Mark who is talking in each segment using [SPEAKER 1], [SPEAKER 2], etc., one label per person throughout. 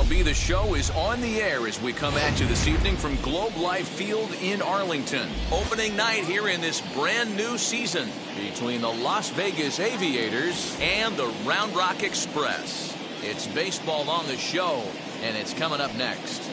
[SPEAKER 1] MLB The Show is on the air as we come at you this evening from Globe Life Field in Arlington. Opening night here in this brand new season between the Las Vegas Aviators and the Round Rock Express. It's baseball on the show, and it's coming up next.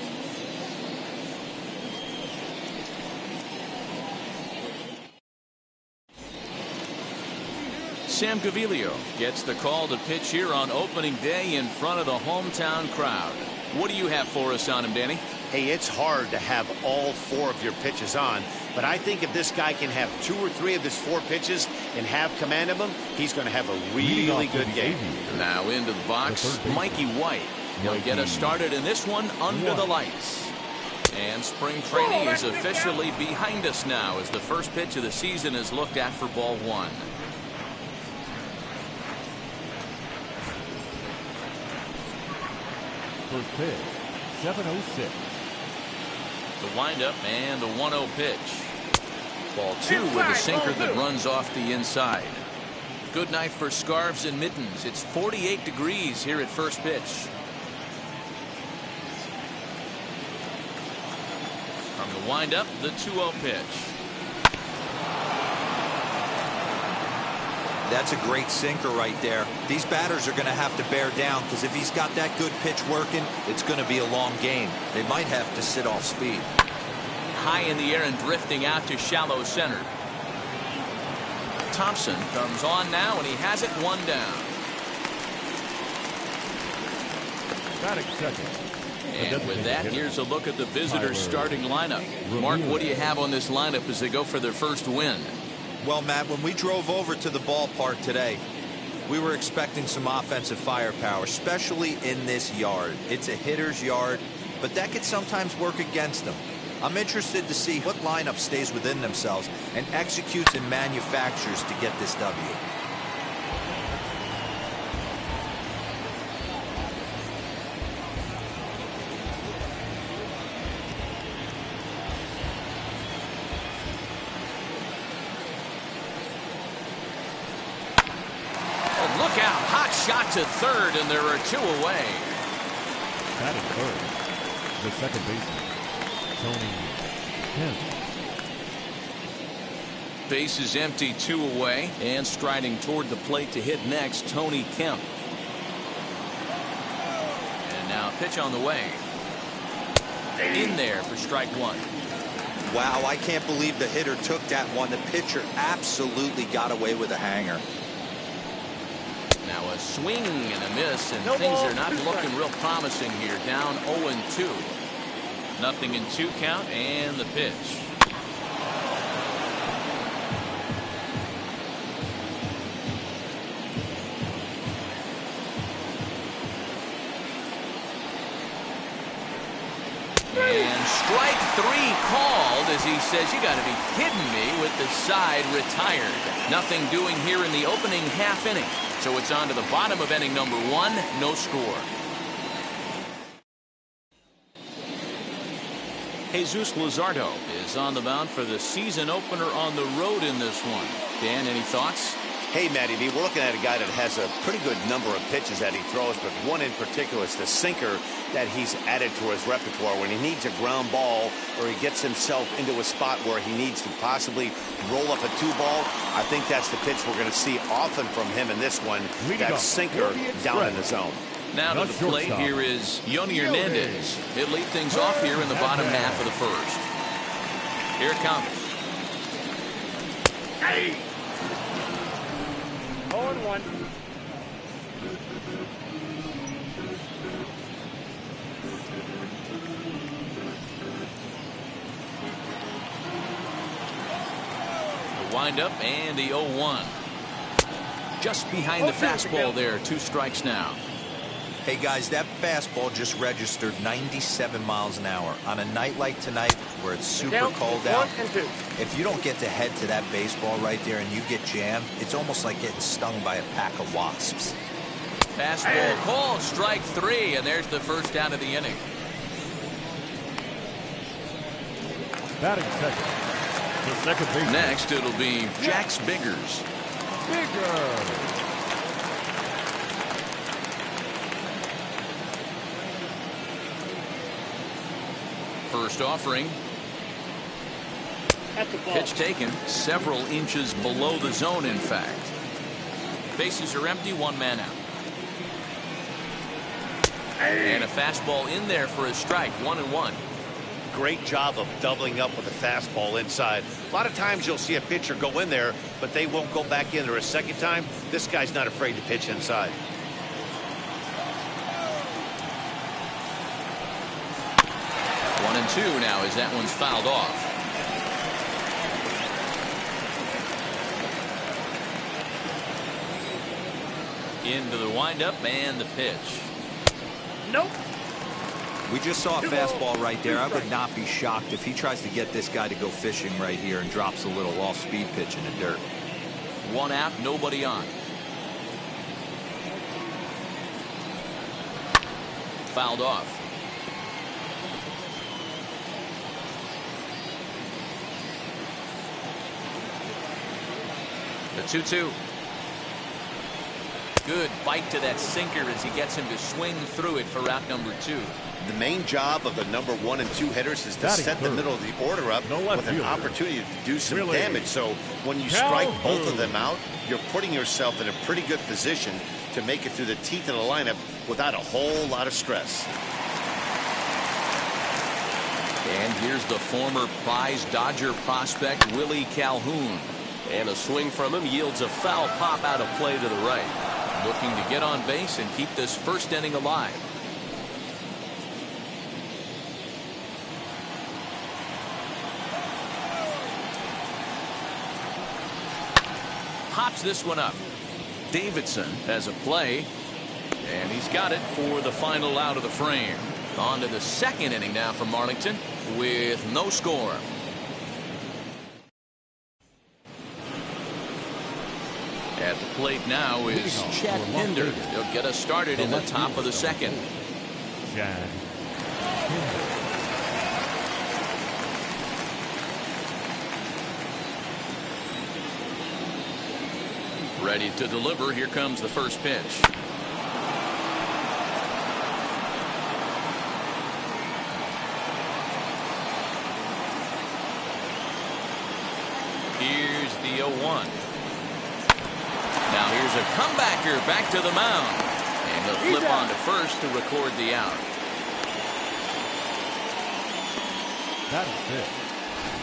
[SPEAKER 1] Sam Gaviglio gets the call to pitch here on opening day in front of the hometown crowd. What do you have for us on him, Danny?
[SPEAKER 2] Hey, it's hard to have all 4 of your pitches on, but I think if this guy can have 2 or 3 of his 4 pitches and have command of them, he's going to have a really good game.
[SPEAKER 1] Now into the box, Mikey White. He'll get us started in this one under the lights. And spring training is officially behind us now as the first pitch of the season is looked at for ball 1.
[SPEAKER 3] First pitch, 7:06.
[SPEAKER 1] The windup and the 1-0 pitch. Ball 2 with a sinker that runs off the inside. Good night for scarves and mittens. It's 48 degrees here at first pitch. From the windup, the 2-0 pitch.
[SPEAKER 4] That's a great sinker right there. These batters are going to have to bear down because if he's got that good pitch working, it's going to be a long game. They might have to sit off speed.
[SPEAKER 1] High in the air and drifting out to shallow center. Thompson comes on now, and he has it 1 down.
[SPEAKER 3] Batting second.
[SPEAKER 1] And with that, here's a look at the visitors' starting lineup. Mark, what do you have on this lineup as they go for their first win?
[SPEAKER 4] Well, Matt, when we drove over to the ballpark today, we were expecting some offensive firepower, especially in this yard. It's a hitter's yard, but that could sometimes work against them. I'm interested to see what lineup stays within themselves and executes and manufactures to get this W.
[SPEAKER 1] Look out, hot shot to third, and there are 2 away.
[SPEAKER 3] Batting third, the second baseman, Tony Kemp.
[SPEAKER 1] Base is empty, 2 away, and striding toward the plate to hit next, Tony Kemp. And now pitch on the way. In there for strike 1.
[SPEAKER 4] Wow, I can't believe the hitter took that one. The pitcher absolutely got away with a hanger.
[SPEAKER 1] Now a swing and a miss, and things are not looking real promising here. Down 0-2. Nothing in 2 count, and the pitch. And strike 3 called as he says, "You got to be kidding me," with the side retired. Nothing doing here in the opening half inning. So it's on to the bottom of inning number 1, no score. Jesus Luzardo is on the mound for the season opener on the road in this one. Dan, any thoughts?
[SPEAKER 2] Hey, Matty V, we're looking at a guy that has a pretty good number of pitches that he throws, but one in particular is the sinker that he's added to his repertoire. When he needs a ground ball or he gets himself into a spot where he needs to possibly roll up a 2-ball, I think that's the pitch we're going to see often from him in this one, that sinker down in the zone.
[SPEAKER 1] Now to the plate, here is Yoni Hernandez. He'll lead things off here in the bottom half of the first. Here it comes.
[SPEAKER 5] Hey! 0-1.
[SPEAKER 1] The windup and the 0-1. Just behind the fastball there. 2 strikes now.
[SPEAKER 4] Hey guys, that fastball just registered 97 miles an hour. On a night like tonight where it's super cold out, if you don't get to head to that baseball right there and you get jammed, it's almost like getting stung by a pack of wasps.
[SPEAKER 1] Fastball called, strike 3, and there's the first out of the inning.
[SPEAKER 3] Batting second, the second baseman.
[SPEAKER 1] Next, it'll be Jax Biggers. First offering. Pitch taken several inches below the zone, in fact. Bases are empty, one man out. And a fastball in there for a strike, 1-1.
[SPEAKER 2] Great job of doubling up with a fastball inside. A lot of times you'll see a pitcher go in there, but they won't go back in there a second time. This guy's not afraid to pitch inside.
[SPEAKER 1] One and two now as that one's fouled off. Into the windup and the pitch.
[SPEAKER 5] Nope.
[SPEAKER 4] We just saw a fastball right there. I would not be shocked if he tries to get this guy to go fishing right here and drops a little off-speed pitch in the dirt.
[SPEAKER 1] One out, nobody on. Fouled off. The 2-2. Good bite to that sinker as he gets him to swing through it for out number 2.
[SPEAKER 2] The main job of the number 1 and 2 hitters is to set the middle of the order up with an opportunity to do some damage. So when you strike both of them out, you're putting yourself in a pretty good position to make it through the teeth of the lineup without a whole lot of stress.
[SPEAKER 1] And here's the former prize Dodger prospect Willie Calhoun.
[SPEAKER 5] And a swing from him yields a foul pop out of play to the right.
[SPEAKER 1] Looking to get on base and keep this first inning alive. Pops this one up. Davidson has a play, and he's got it for the final out of the frame. On to the second inning now from Arlington with no score. At the plate now is Chet Hinder. He'll get us started in the top of the second. Ready to deliver. Here comes the first pitch. Here's the 0-1. Now here's a comebacker back to the mound. And he'll flip on to first to record the out.
[SPEAKER 3] That is it.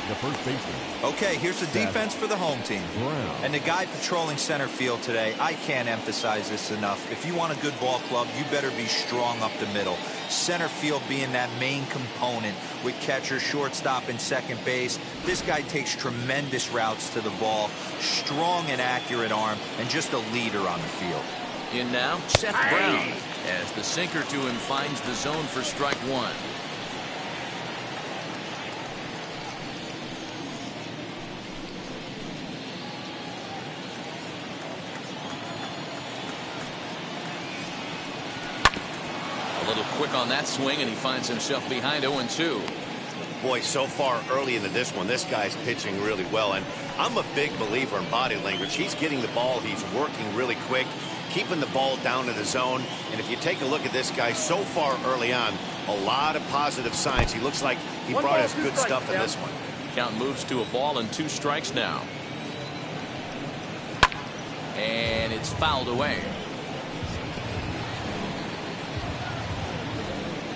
[SPEAKER 3] The first baseman.
[SPEAKER 4] Okay, here's the defense for the home team. And the guy patrolling center field today, I can't emphasize this enough. If you want a good ball club, you better be strong up the middle. Center field being that main component with catcher, shortstop, and second base. This guy takes tremendous routes to the ball, strong and accurate arm, and just a leader on the field.
[SPEAKER 1] In now, Seth Brown, as the sinker to him finds the zone for strike one. A little quick on that swing, and he finds himself behind 0-2.
[SPEAKER 2] Boy, so far early into this one, this guy's pitching really well. And I'm a big believer in body language. He's getting the ball. He's working really quick, keeping the ball down to the zone. And if you take a look at this guy so far early on, a lot of positive signs. He looks like he brought us good stuff in this one.
[SPEAKER 1] Count moves to a ball and 2 strikes now. And it's fouled away.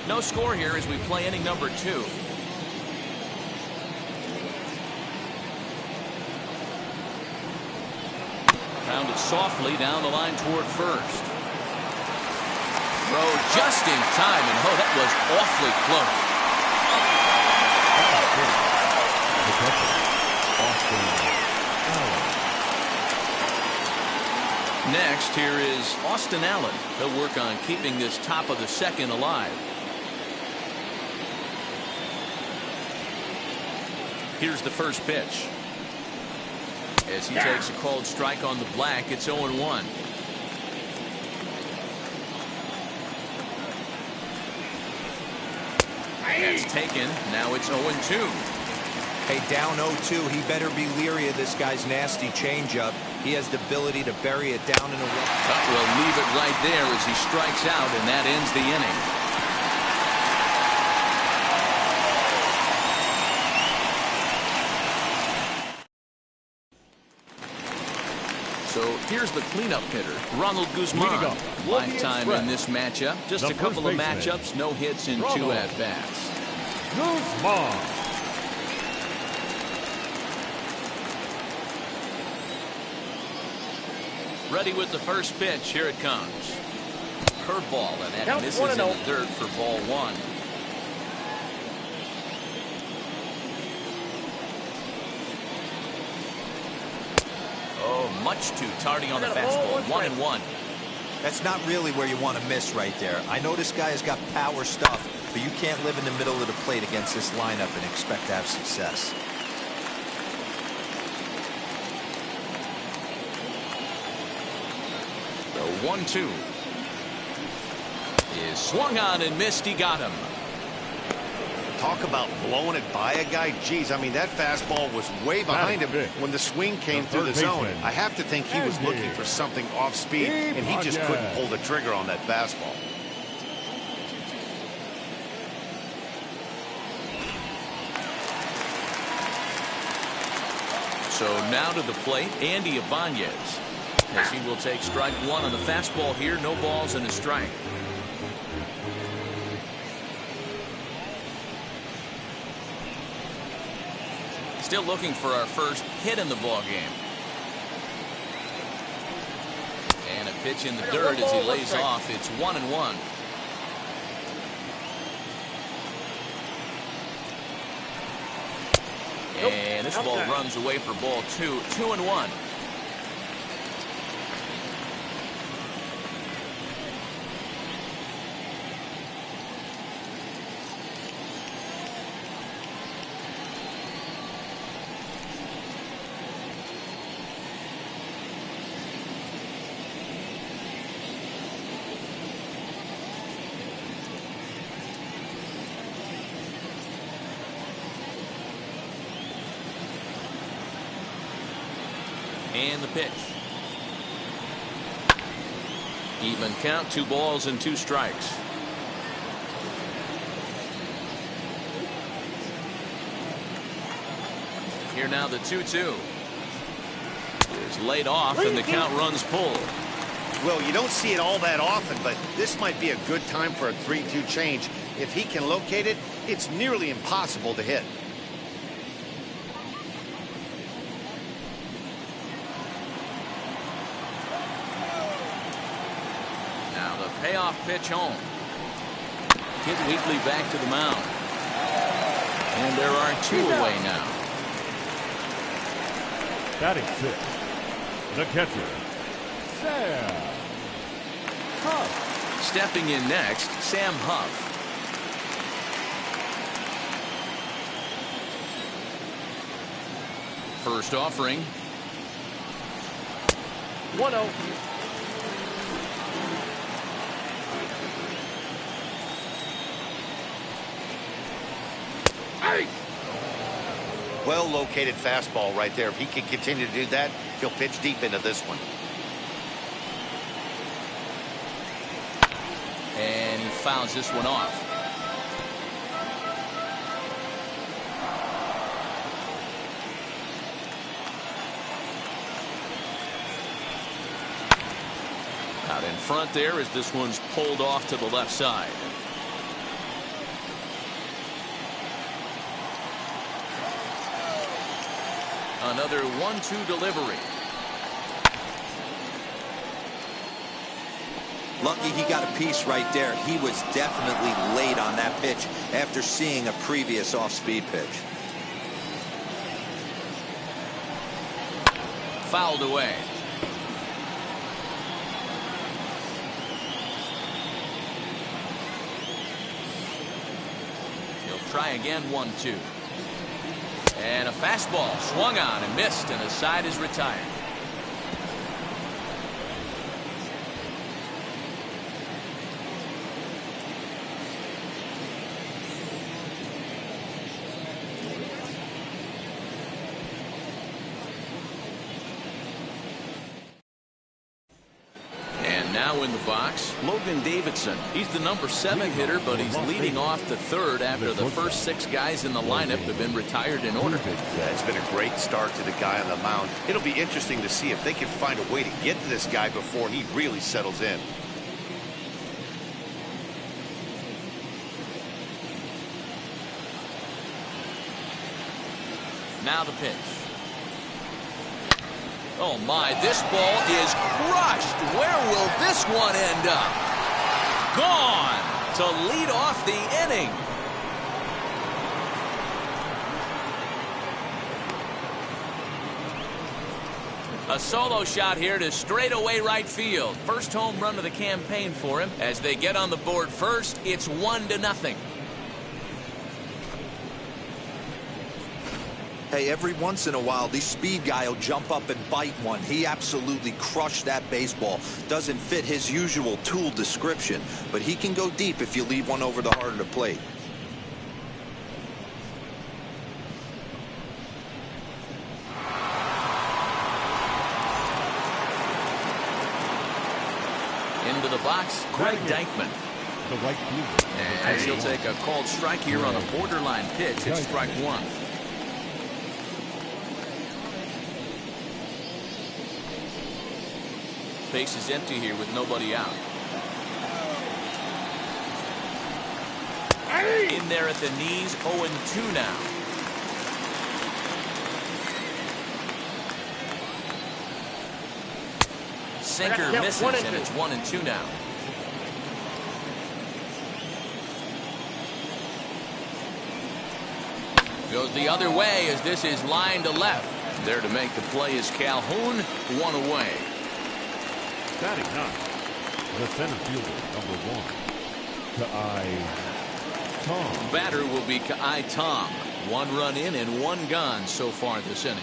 [SPEAKER 1] No score here as we play inning number 2. Pounded softly down the line toward first. Throw just in time, and oh, that was awfully close. Next, here is Austin Allen. He'll work on keeping this top of the second alive. Here's the first pitch. As he takes a called strike on the black, it's 0-1. That's taken. Now it's 0-2.
[SPEAKER 4] Hey, down 0-2, he better be leery of this guy's nasty changeup. He has the ability to bury it down in the wall.
[SPEAKER 1] We'll leave it right there as he strikes out, and that ends the inning. So here's the cleanup hitter, Ronald Guzman. Lifetime in this matchup. Just a couple of matchups, no hits in 2 at-bats.
[SPEAKER 3] Guzman.
[SPEAKER 1] Ready with the first pitch. Here it comes. Curveball, and that misses in the dirt for ball 1. Oh, much too tardy on the fastball. 1-1.
[SPEAKER 4] That's not really where you want to miss right there. I know this guy has got power stuff, but you can't live in the middle of the plate against this lineup and expect to have success.
[SPEAKER 1] The 1-2 is swung on and missed. He got him.
[SPEAKER 2] Talk about blowing it by a guy. Geez, I mean, that fastball was way behind him when the swing came through the zone. I have to think he was looking for something off speed, and he just couldn't pull the trigger on that fastball.
[SPEAKER 1] So now to the plate, Andy Aviators, as he will take strike 1 on the fastball here. No balls and a strike. Still looking for our first hit in the ball game. And a pitch in the dirt as he lays off. It's 1-1. And this ball runs away for ball 2. 2-1. And the pitch. Even count, 2 balls and 2 strikes. Here now the 2-2 is laid off and the count runs pulled.
[SPEAKER 2] Well, you don't see it all that often, but this might be a good time for a 3-2 change. If he can locate it, it's nearly impossible to hit.
[SPEAKER 1] Payoff pitch home. Hit weakly back to the mound. And there are 2 away now.
[SPEAKER 3] Batting 6. The catcher, Sam Huff.
[SPEAKER 1] Stepping in next, Sam Huff. First offering.
[SPEAKER 5] 1-0.
[SPEAKER 2] Well located fastball right there. If he can continue to do that, he'll pitch deep into this one.
[SPEAKER 1] And he fouls this one off. Out in front there as this one's pulled off to the left side. Another 1-2 delivery.
[SPEAKER 4] Lucky he got a piece right there. He was definitely late on that pitch after seeing a previous off-speed pitch.
[SPEAKER 1] Fouled away. He'll try again. 1-2. And a fastball swung on and missed, and the side is retired. And now Now in the box, Logan Davidson. He's the number 7 hitter, but he's leading off the third after the first 6 guys in the lineup have been retired in order.
[SPEAKER 2] Yeah, it's been a great start to the guy on the mound. It'll be interesting to see if they can find a way to get to this guy before he really settles in.
[SPEAKER 1] Now the pitch. Oh my, this ball is crushed. Where will this one end up? Gone to lead off the inning. A solo shot here to straightaway right field. First home run of the campaign for him. As they get on the board first, it's 1-0.
[SPEAKER 4] Hey, every once in a while, the speed guy will jump up and bite one. He absolutely crushed that baseball. Doesn't fit his usual tool description, but he can go deep if you leave one over the heart of the plate.
[SPEAKER 1] Into the box, Greg Dykman.
[SPEAKER 3] The right fielder.
[SPEAKER 1] And he'll take a called strike here on a borderline pitch. It's strike 1. Base is empty here with nobody out. In there at the knees, 0-2 now. Sinker misses, and it's 1-2 now. Goes the other way as this is line to left. There to make the play is Calhoun, 1 away.
[SPEAKER 3] Batting 9, the center fielder, number 1, Kai Tom.
[SPEAKER 1] Batter will be Kai Tom. 1 run in and 1 gone so far this inning.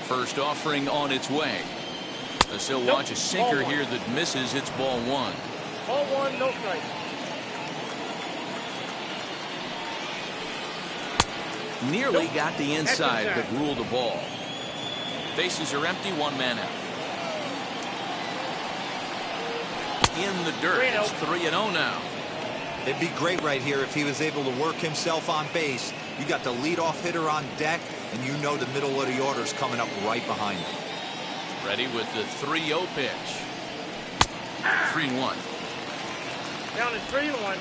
[SPEAKER 1] First offering on its way. As he'll watch a sinker here that misses. It's ball 1.
[SPEAKER 6] Ball 1, no strike.
[SPEAKER 1] Nearly got the inside, but ruled the ball. Bases are empty, 1 man out. In the dirt, it's 3-0 now.
[SPEAKER 4] It'd be great right here if he was able to work himself on base. You got the leadoff hitter on deck, and you know the middle of the order's coming up right behind him.
[SPEAKER 1] Ready with the 3-0 pitch. 3-1.
[SPEAKER 6] Down to 3-1.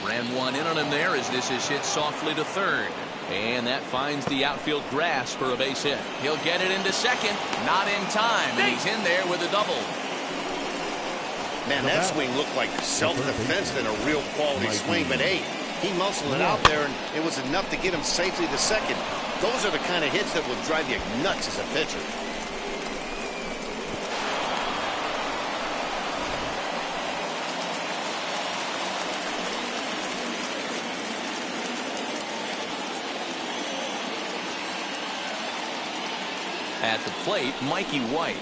[SPEAKER 1] Ran 1 in on him there as this is hit softly to third. And that finds the outfield grass for a base hit. He'll get it into second. Not in time, and he's in there with a double.
[SPEAKER 2] Man, that swing looked like self-defense than a real quality swing. But hey, he muscled it out there, and it was enough to get him safely to second. Those are the kind of hits that will drive you nuts as a pitcher.
[SPEAKER 1] At the plate, Mikey White.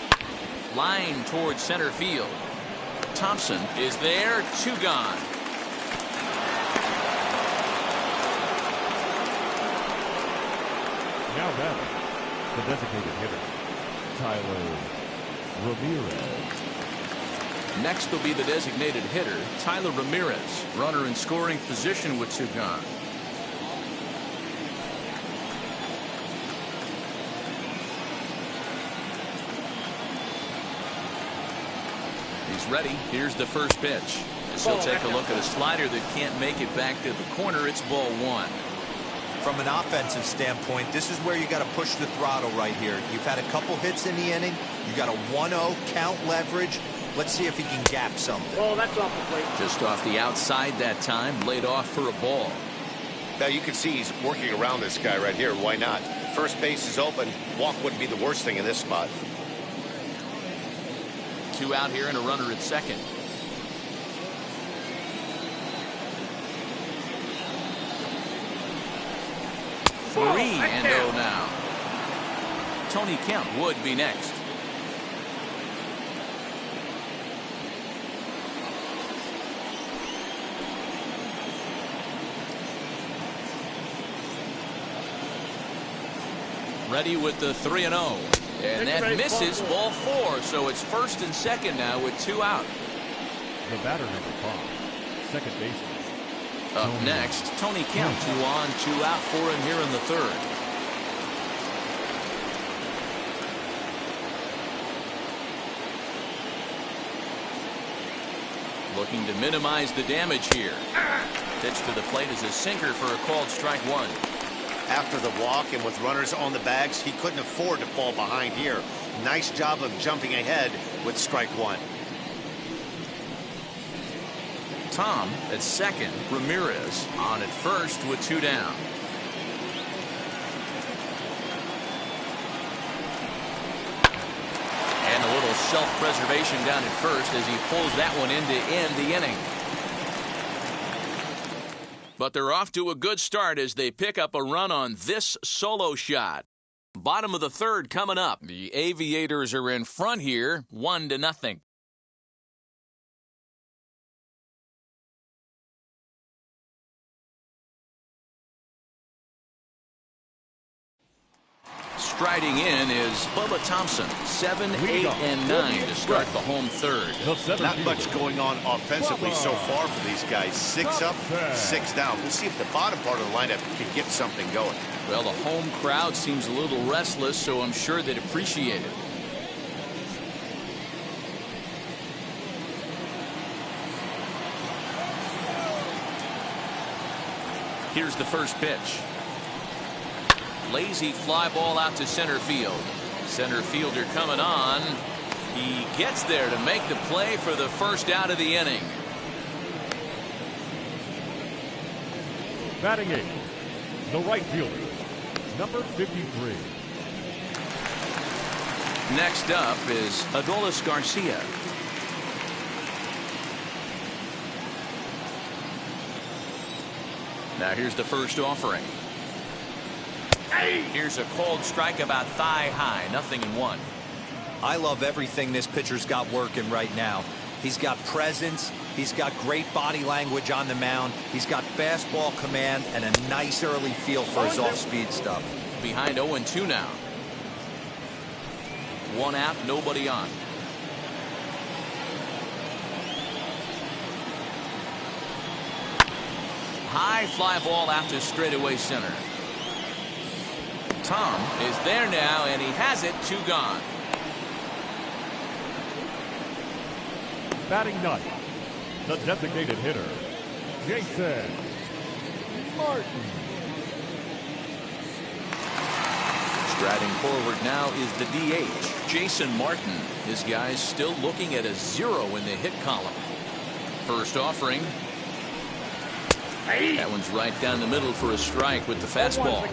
[SPEAKER 1] Line towards center field. Thompson is there, 2 gone.
[SPEAKER 3] Now batting, the designated hitter, Tyler Ramirez.
[SPEAKER 1] Next will be the designated hitter, Tyler Ramirez. Runner in scoring position with 2 gone. He's ready. Here's the first pitch. As he'll take a look at a slider that can't make it back to the corner. It's ball 1.
[SPEAKER 4] From an offensive standpoint, this is where you got to push the throttle right here. You've had a couple hits in the inning. You got a 1-0 count leverage. Let's see if he can gap something.
[SPEAKER 6] Oh, that's off the plate.
[SPEAKER 1] Just off the outside that time. Laid off for a ball.
[SPEAKER 2] Now you can see he's working around this guy right here. Why not? First base is open. Walk wouldn't be the worst thing in this spot.
[SPEAKER 1] 2 out here and a runner at second. Three and 0 now. Tony Kemp would be next. Ready with the 3-0. And that misses ball 4, so it's first and second now with 2 out.
[SPEAKER 3] The batter number 5, second baseman.
[SPEAKER 1] Up next, Tony Kemp. 2 on, 2 out for him here in the third. Looking to minimize the damage here. Pitch to the plate is a sinker for a called strike 1.
[SPEAKER 2] After the walk and with runners on the bags, he couldn't afford to fall behind here. Nice job of jumping ahead with strike 1.
[SPEAKER 1] Tom at second. Ramirez on at first with 2 down. And a little self-preservation down at first as he pulls that one in to end the inning. But they're off to a good start as they pick up a run on this solo shot. Bottom of the third coming up. The Aviators are in front here, 1-0. Striding in is Bubba Thompson. 7, 8, and 9 to start the home third.
[SPEAKER 2] Not much going on offensively so far for these guys. 6 up, 6 down. We'll see if the bottom part of the lineup can get something going.
[SPEAKER 1] Well, the home crowd seems a little restless, so I'm sure they'd appreciate it. Here's the first pitch. Lazy fly ball out to center field. Center fielder coming on. He gets there to make the play for the first out of the inning.
[SPEAKER 3] Batting 8, the right fielder, number 53.
[SPEAKER 1] Next up is Adolis Garcia. Now here's the first offering. Here's a cold strike about thigh high. 0-1.
[SPEAKER 4] I love everything this pitcher's got working right now. He's got presence. He's got great body language on the mound. He's got fastball command and a nice early feel for his off-speed stuff.
[SPEAKER 1] Behind 0-2 now. 1 out, nobody on. High fly ball out to straightaway center. Tom is there now, and he has it. 2 gone.
[SPEAKER 3] Batting 9, the designated hitter, Jason Martin.
[SPEAKER 1] Striding forward now is the DH, Jason Martin. His guy's still looking at a 0 in the hit column. First offering. That one's right down the middle for a strike with the fastball.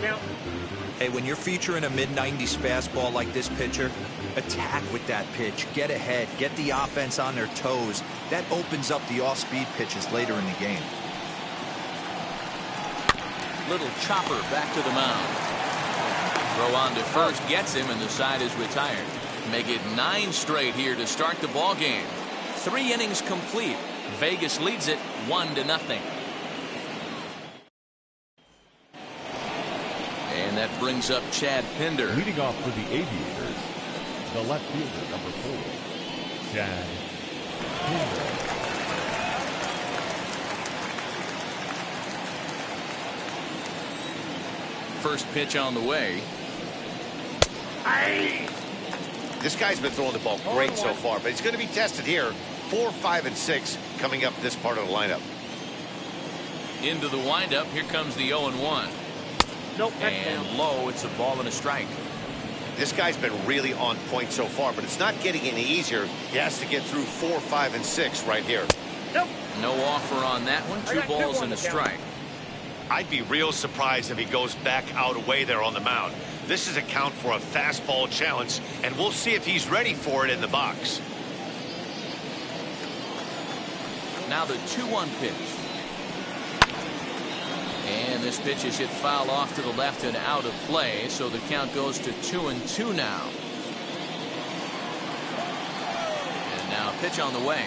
[SPEAKER 4] Hey, when you're featuring a mid-90s fastball like this pitcher, attack with that pitch. Get ahead. Get the offense on their toes. That opens up the off-speed pitches later in the game.
[SPEAKER 1] Little chopper back to the mound. Throw on to first gets him, and the side is retired. Make it 9 straight here to start the ball game. 3 innings complete. Vegas leads it 1-0. And that brings up Chad Pinder.
[SPEAKER 3] Leading off for the Aviators, the left fielder, number 4, Chad Pinder.
[SPEAKER 1] First pitch on the way.
[SPEAKER 2] This guy's been throwing the ball great so far, but he's going to be tested here. 4, 5, and 6 coming up this part of the lineup.
[SPEAKER 1] Into the windup. Here comes the 0-1.
[SPEAKER 6] Nope,
[SPEAKER 1] and low. It's a ball and a strike.
[SPEAKER 2] This guy's been really on point so far, but it's not getting any easier. He has to get through 4, 5, and 6 right here.
[SPEAKER 6] Nope.
[SPEAKER 1] No offer on that one. 2 balls and a strike.
[SPEAKER 2] I'd be real surprised if he goes back out away there on the mound. This is a count for a fastball challenge, and we'll see if he's ready for it in the box.
[SPEAKER 1] Now the 2-1 pitch. And this pitch is hit foul off to the left and out of play, so the count goes to 2-2 now. And now pitch on the way.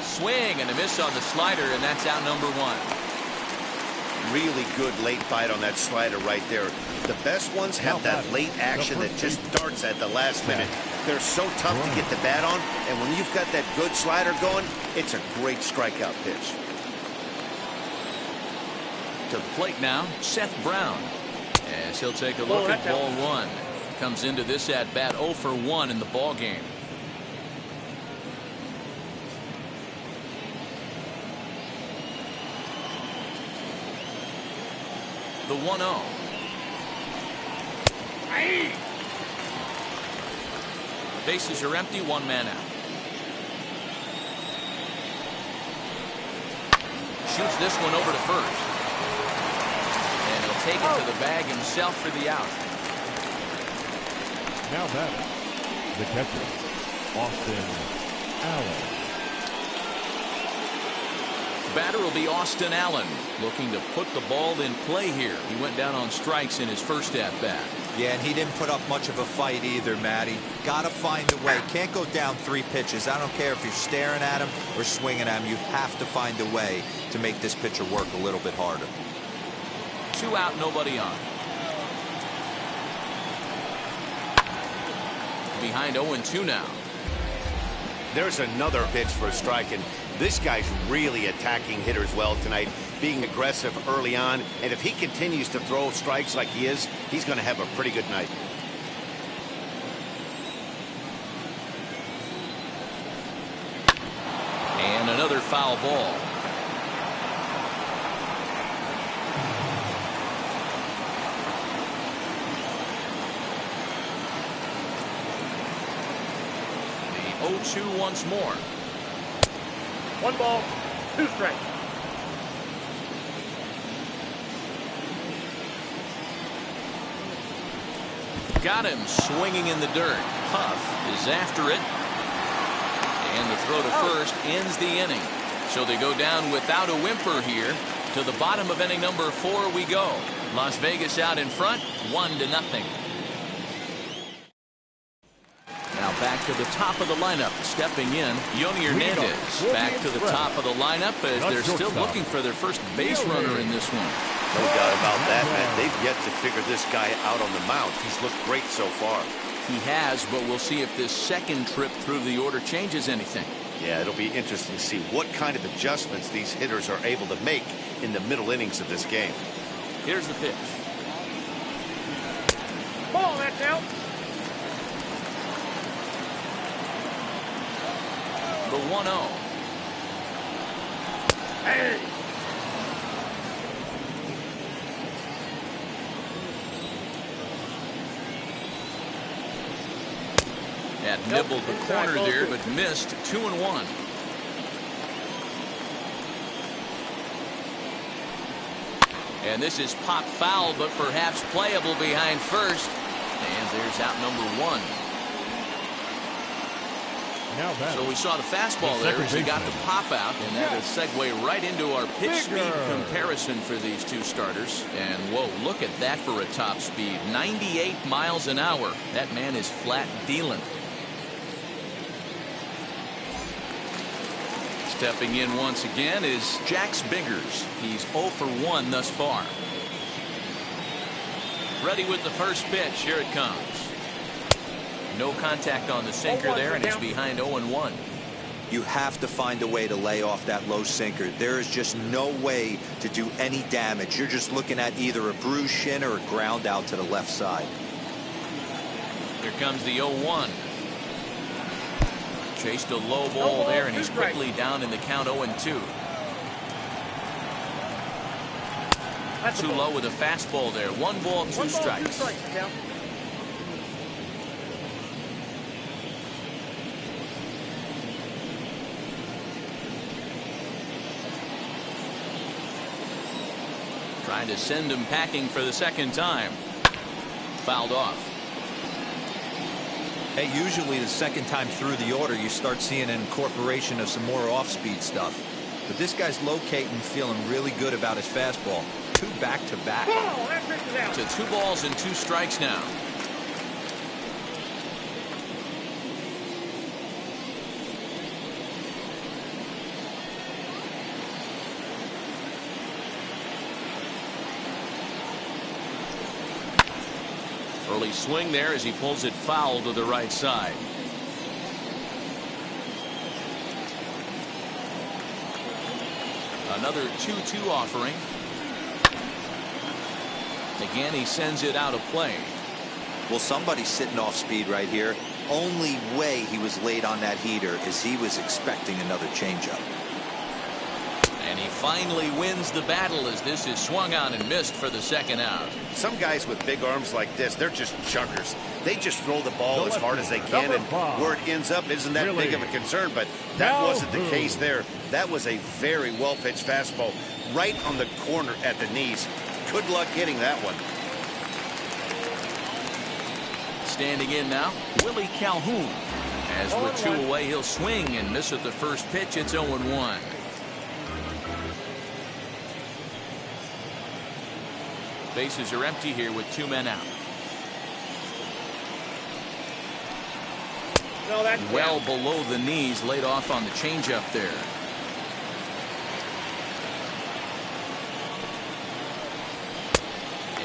[SPEAKER 1] Swing and a miss on the slider, and that's out number 1.
[SPEAKER 2] Really good late bite on that slider right there. The best ones have that late action that just darts at the last minute. They're so tough to get the bat on, and when you've got that good slider going, it's a great strikeout pitch.
[SPEAKER 1] To the plate now, Seth Brown. As he'll take a look at ball one. Comes into this at bat 0 for 1 in the ball game. The 1-0. Bases are empty, one man out. Shoots this one over to first. And he'll take it to the bag himself for the out.
[SPEAKER 3] Now batting, the catcher, Austin Allen.
[SPEAKER 1] Batter will be Austin Allen, looking to put the ball in play here. He went down on strikes in his first at bat.
[SPEAKER 4] Yeah, and he didn't put up much of a fight either, Matty. Gotta find a way. Can't go down 3 pitches. I don't care if you're staring at him or swinging at him. You have to find a way to make this pitcher work a little bit harder.
[SPEAKER 1] 2 out, nobody on. Behind 0-2 now.
[SPEAKER 2] There's another pitch for a strike, and this guy's really attacking hitters well tonight, being aggressive early on, and if he continues to throw strikes like he is, he's going to have a pretty good night.
[SPEAKER 1] And another foul ball. The 0-2 once more.
[SPEAKER 6] 1 ball, 2 strikes.
[SPEAKER 1] Got him swinging in the dirt. Huff is after it. And the throw to first ends the inning. So they go down without a whimper here. To the bottom of inning number 4 we go. Las Vegas out in front, 1-0. Now back to the top of the lineup. Stepping in, Yoni Hernandez. Back to the top of the lineup as they're still looking for their first base runner in this one.
[SPEAKER 2] No doubt about that, man. They've yet to figure this guy out on the mound. He's looked great so far.
[SPEAKER 1] He has, but we'll see if this second trip through the order changes anything.
[SPEAKER 2] Yeah, it'll be interesting to see what kind of adjustments these hitters are able to make in the middle innings of this game.
[SPEAKER 1] Here's the pitch.
[SPEAKER 6] Ball, that's out.
[SPEAKER 1] The 1-0.
[SPEAKER 6] Hey.
[SPEAKER 1] Had nibbled the corner there, but missed. 2-1. And this is pop foul, but perhaps playable behind first. And there's out number 1. So we saw the fastball there as he got the pop out, and that'll segue right into our pitch speed comparison for these two starters. And whoa, look at that for a top speed. 98 miles an hour. That man is flat dealing. Stepping in once again is Jax Biggers. He's 0 for 1 thus far. Ready with the first pitch. Here it comes. No contact on the sinker there, and it's behind 0-1.
[SPEAKER 4] You have to find a way to lay off that low sinker. There is just no way to do any damage. You're just looking at either a bruised shin or a ground out to the left side.
[SPEAKER 1] Here comes the 0-1. Chased a low ball there, and he's quickly down in the count 0-2. Too low with a fastball there. 1 ball, 2 strikes. Trying to send him packing for the second time. Fouled off.
[SPEAKER 4] Hey, usually the second time through the order, you start seeing an incorporation of some more off-speed stuff. But this guy's locating, feeling really good about his fastball. 2 back-to-back.
[SPEAKER 1] To 2 balls and 2 strikes now.
[SPEAKER 5] early swing there as he pulls it foul to the right side. Another 2-2 offering. Again, he sends it out of play.
[SPEAKER 4] Well, somebody's sitting off speed right here. Only way he was late on that heater is he was expecting another changeup.
[SPEAKER 1] And he finally wins the battle as this is swung on and missed for the second out.
[SPEAKER 2] Some guys with big arms like this, they're just chuckers. They just throw the ball as hard as they can, and where it ends up isn't that big of a concern, but that wasn't the case there. That was a very well-pitched fastball right on the corner at the knees. Good luck hitting that one.
[SPEAKER 1] Standing in now, Willie Calhoun. As with 2 away, he'll swing and miss at the first pitch. It's 0-1. Bases are empty here with 2 men out.
[SPEAKER 6] No, that's
[SPEAKER 1] Well below the knees, laid off on the changeup there.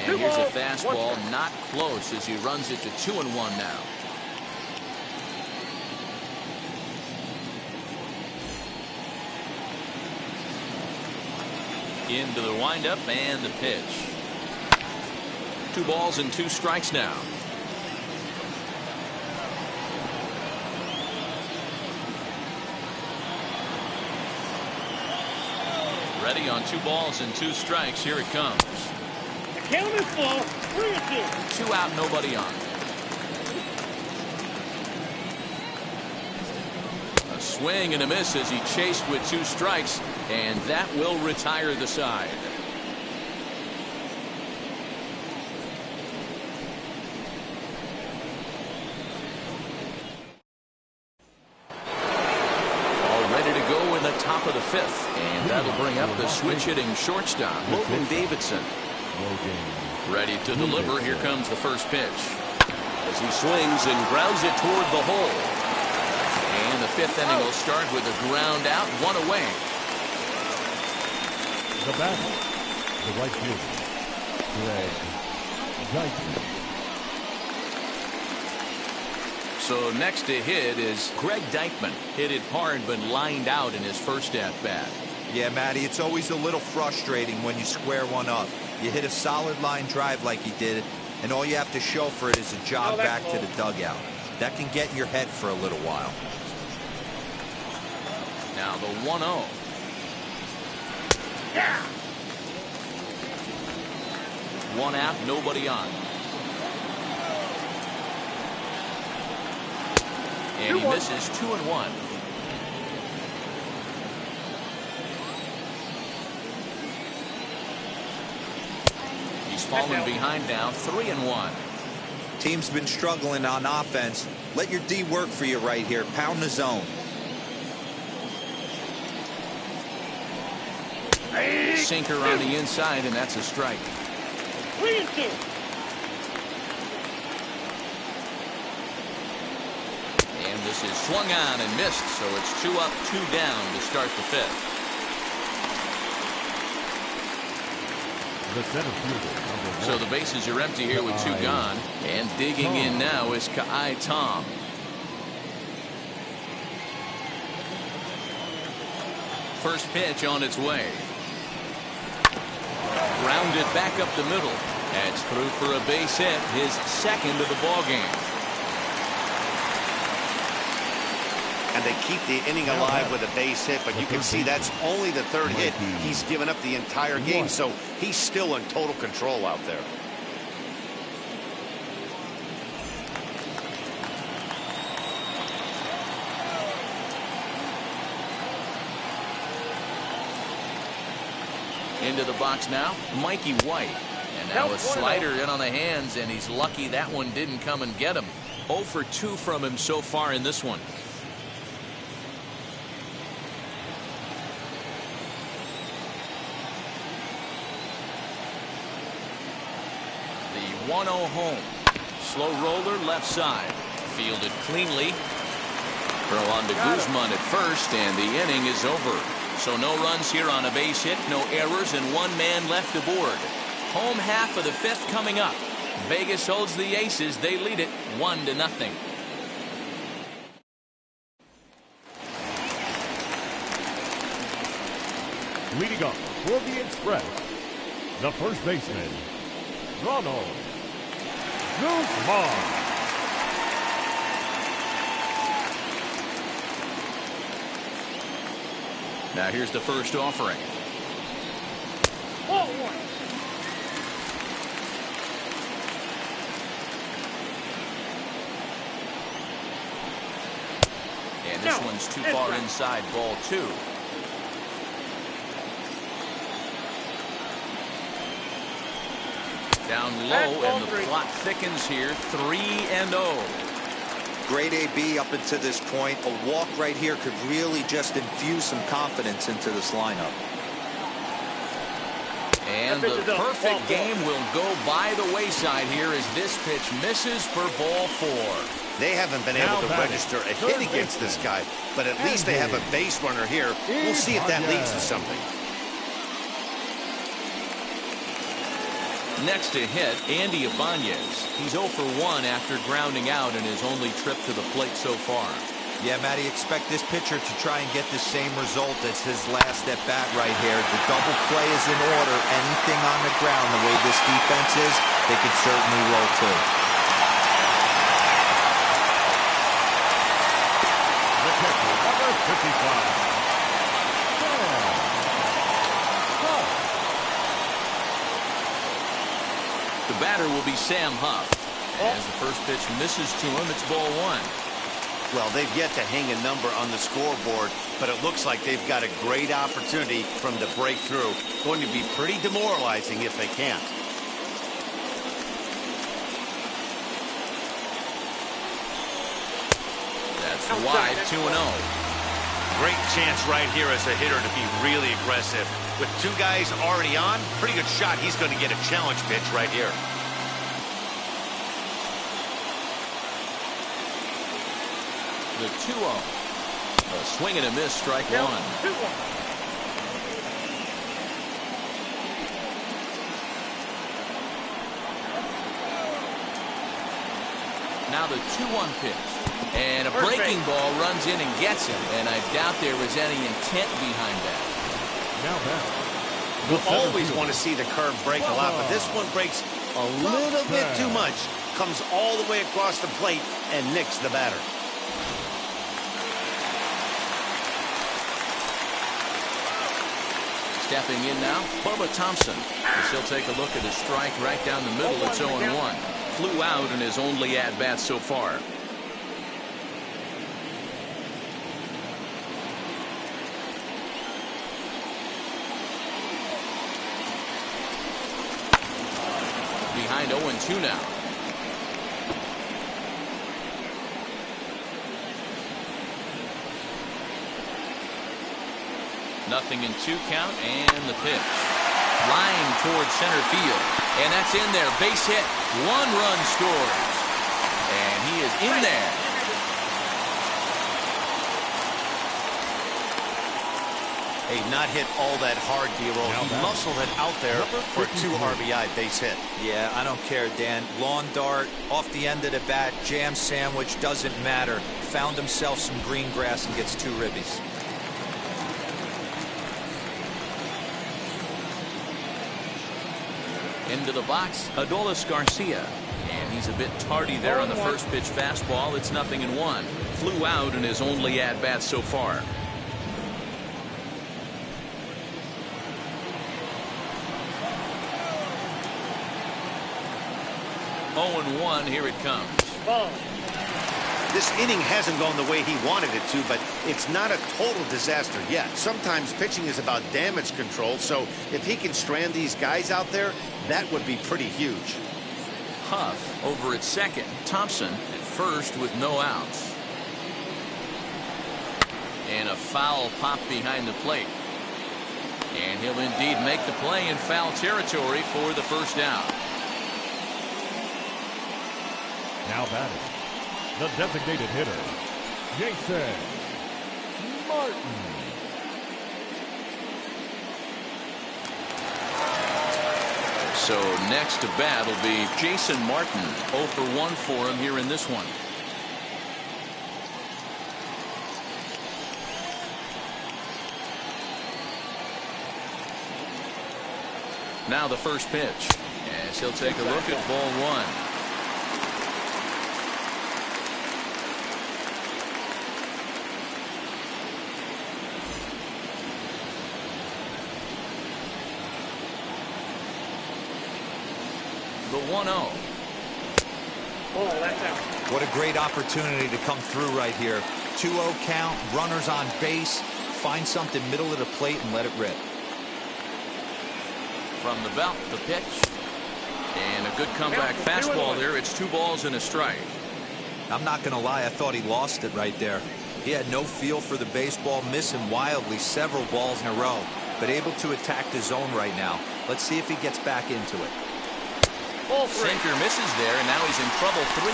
[SPEAKER 1] And here's a fastball, not close as he runs it to 2-1 now. Into the windup and the pitch. 2 balls and 2 strikes now. Ready on 2 balls and 2 strikes. Here it comes.
[SPEAKER 6] The count is full. 3-2.
[SPEAKER 1] 2 out, nobody on. A swing and a miss as he chased with 2 strikes, and that will retire the side. Top of the 5th, and that'll bring up the switch hitting shortstop Logan Davidson. Ready to deliver. Here comes the first pitch
[SPEAKER 5] As he swings and grounds it toward the hole.
[SPEAKER 1] And the 5th inning will start with a ground out, 1 away.
[SPEAKER 3] The batter, the right fielder, Greg Deichmann.
[SPEAKER 1] So next to hit is Greg Deichmann. Hit it hard but lined out in his first at bat.
[SPEAKER 4] Yeah, Matty, it's always a little frustrating when you square one up. You hit a solid line drive like he did, and all you have to show for it is a jog back to the dugout. That can get in your head for a little while.
[SPEAKER 1] Now the 1-0.
[SPEAKER 6] Yeah.
[SPEAKER 1] 1 out, nobody on. And he misses 2-1. He's fallen behind now, 3-1.
[SPEAKER 4] Team's been struggling on offense. Let your D work for you right here. Pound the zone.
[SPEAKER 1] Sinker on the inside, and that's a strike.
[SPEAKER 6] 3-2.
[SPEAKER 1] And this is swung on and missed, so it's 2 up, 2 down to start the 5th.
[SPEAKER 3] The center fielder, number 1.
[SPEAKER 1] So the bases are empty here with 2 gone, and digging in now is Kai Tom. First pitch on its way. Grounded back up the middle. That's through for a base hit, his 2nd of the ball game.
[SPEAKER 2] And they keep the inning alive with a base hit, but you can see that's only the 3rd hit. He's given up the entire game, so he's still in total control out there.
[SPEAKER 1] Into the box now, Mikey White. And now a slider in on the hands, and he's lucky that one didn't come and get him. 0 for 2 from him so far in this one. The 1-0 home. Slow roller left side. Fielded cleanly. Throw on to Guzman at first, and the inning is over. So no runs here on a base hit, no errors, and 1 man left aboard. Home half of the 5th coming up. Vegas holds the Aces. They lead it 1-0.
[SPEAKER 3] Leading up for the Express, the first baseman, Ronald Guzman.
[SPEAKER 1] Now here's the first offering.
[SPEAKER 6] Ball one.
[SPEAKER 1] And this one's too far inside, ball 2. Down low, and the clock thickens here, 3-0.
[SPEAKER 4] Great AB up until this point. A walk right here could really just infuse some confidence into this lineup.
[SPEAKER 1] And the perfect game will go by the wayside here as this pitch misses for ball 4.
[SPEAKER 2] They haven't been able to register a hit against this guy, but at least they have a base runner here. We'll see if that leads to something.
[SPEAKER 1] Next to hit, Andy Aviators. He's 0 for 1 after grounding out in his only trip to the plate so far.
[SPEAKER 4] Yeah, Matty, expect this pitcher to try and get the same result as his last at bat right here. The double play is in order. Anything on the ground, the way this defense is, they could certainly roll too.
[SPEAKER 3] The catcher, number 55.
[SPEAKER 1] The batter will be Sam Huff. As the first pitch misses to him, it's ball 1.
[SPEAKER 2] Well, they've yet to hang a number on the scoreboard, but it looks like they've got a great opportunity from the breakthrough. Going to be pretty demoralizing if they can't.
[SPEAKER 1] That's wide, 2-0.
[SPEAKER 2] Great chance right here as a hitter to be really aggressive. With 2 guys already on, pretty good shot. He's going to get a challenge pitch right here.
[SPEAKER 1] The 2-0. A swing and a miss, strike 1. Now the 2-1 pitch. And a breaking ball runs in and gets him. And I doubt there was any intent behind that.
[SPEAKER 3] Now back.
[SPEAKER 2] We'll always want to see the curve break a lot, but this one breaks a little bit too much. Comes all the way across the plate and nicks the batter.
[SPEAKER 1] Stepping in now, Bubba Thompson. As he'll take a look at his strike right down the middle. It's 0-1. Flew out in his only at-bat so far. Behind 0-2 now. Nothing in 2 count, and the pitch. Flying towards center field. And that's in there. Base hit. 1 run scores. And he is in there.
[SPEAKER 2] Hey, not hit all that hard, D-roll. He muscled it out there for a 2 RBI base hit.
[SPEAKER 4] Yeah, I don't care, Dan. Lawn dart, off the end of the bat, jam sandwich, doesn't matter. Found himself some green grass and gets 2 ribbies.
[SPEAKER 1] Into the box, Adolis Garcia. And he's a bit tardy there on the first pitch fastball. It's 0-1. Flew out in his only at-bat so far. Oh, 1, here it comes.
[SPEAKER 2] This inning hasn't gone the way he wanted it to, but it's not a total disaster yet. Sometimes pitching is about damage control, so if he can strand these guys out there, that would be pretty huge.
[SPEAKER 1] Huff over at second. Thompson at first with no outs. And a foul pop behind the plate. And he'll indeed make the play in foul territory for the first down.
[SPEAKER 3] Now batting, the designated hitter, Jason Martin.
[SPEAKER 1] So next to bat will be Jason Martin. 0 for 1 for him here in this one. Now the first pitch, as he'll take a look at ball 1. The 1-0.
[SPEAKER 6] Oh, that's out.
[SPEAKER 4] What a great opportunity to come through right here. 2-0 count, runners on base. Find something middle of the plate and let it rip.
[SPEAKER 1] From the belt, the pitch. And a good comeback fastball there. It's 2 balls and a strike.
[SPEAKER 4] I'm not going to lie, I thought he lost it right there. He had no feel for the baseball, missing wildly several balls in a row, but able to attack the zone right now. Let's see if he gets back into it.
[SPEAKER 1] Sinker misses there, and now he's in trouble. 3-1.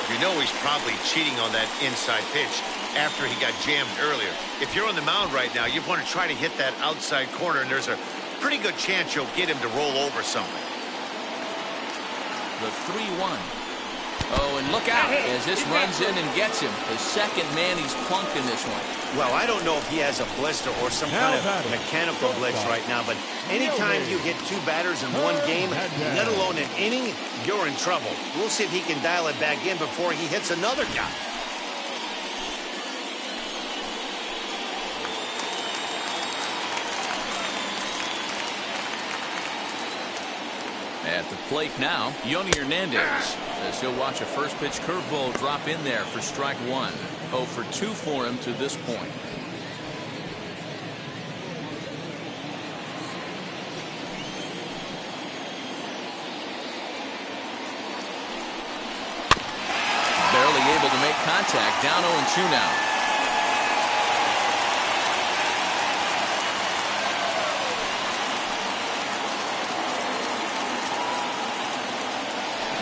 [SPEAKER 7] You know he's probably cheating on that inside pitch after he got jammed earlier. If you're on the mound right now, you want to try to hit that outside corner, and there's a pretty good chance you'll get him to roll over something.
[SPEAKER 1] The 3-1. Oh, and look out as this runs in and gets him. The second man he's plunked in this one.
[SPEAKER 2] Well, I don't know if he has a blister or some kind of mechanical glitch right now, but anytime you hit 2 batters in one game, let alone an inning, you're in trouble. We'll see if he can dial it back in before he hits another guy.
[SPEAKER 1] At the plate now, Yoni Hernandez, as he'll watch a first pitch curveball drop in there for strike 1. 0 for 2 for him to this point. Barely able to make contact. Down 0-2 now.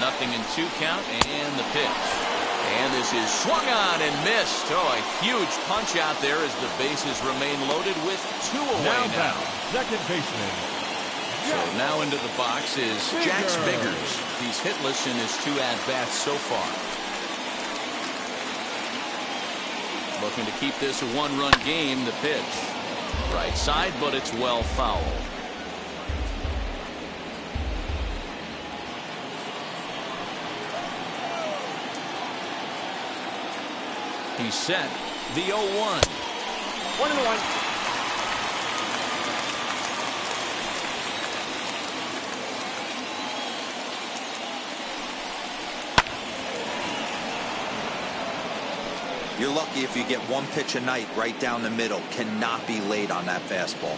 [SPEAKER 1] Nothing in 2 count, and the pitch. And this is swung on and missed. Oh, a huge punch out there as the bases remain loaded with 2 away now.
[SPEAKER 3] Second baseman.
[SPEAKER 1] So now into the box is Jax Biggers. He's hitless in his 2 at-bats so far. Looking to keep this a 1-run game. The pitch. Right side, but it's well fouled. He's set. The 0-1.
[SPEAKER 6] 1-1.
[SPEAKER 4] You're lucky if you get 1 pitch a night right down the middle. Cannot be late on that fastball.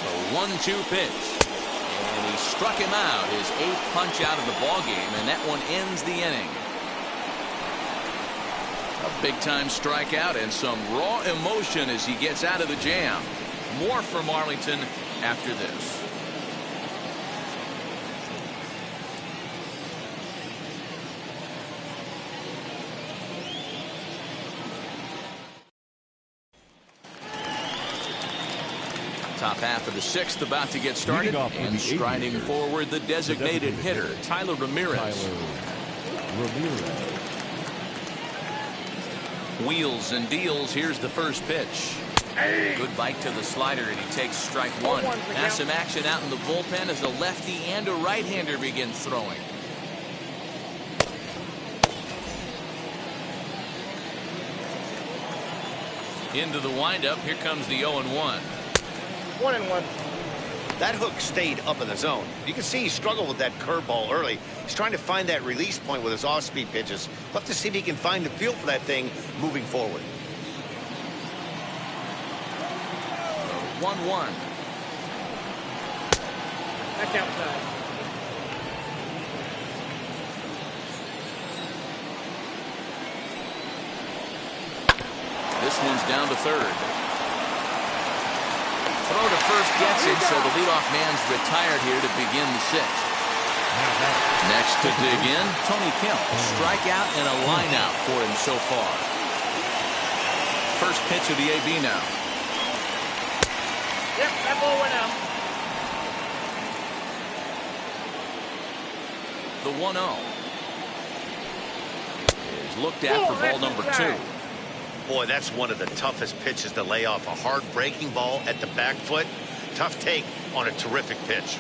[SPEAKER 1] The 1-2 pitch. And he struck him out, his 8th punch out of the ballgame, and that one ends the inning. A big-time strikeout and some raw emotion as he gets out of the jam. More from Arlington after this. Top half of the 6th about to get started, and striding forward the designated hitter, Tyler Ramirez. Wheels and deals. Here's the first pitch. Good bite to the slider, and he takes strike 1. Now some action out in the bullpen as a lefty and a right-hander begins throwing. Into the windup. Here comes the 0-1.
[SPEAKER 6] 1-1.
[SPEAKER 7] That hook stayed up in the zone. You can see he struggled with that curveball early. He's trying to find that release point with his off-speed pitches. We'll have to see if he can find the feel for that thing moving forward.
[SPEAKER 1] 1-1.
[SPEAKER 6] That's outside.
[SPEAKER 1] This one's down to third. Throw to first gets him, so the leadoff man's retired here to begin the 6th. Next to dig in, Tony Kemp. A strikeout and a lineout for him so far. First pitch of the AB now.
[SPEAKER 6] step 0-0.
[SPEAKER 1] The 1-0 is looked at for ball number 2.
[SPEAKER 7] Boy, that's one of the toughest pitches to lay off. A hard breaking ball at the back foot. Tough take on a terrific pitch.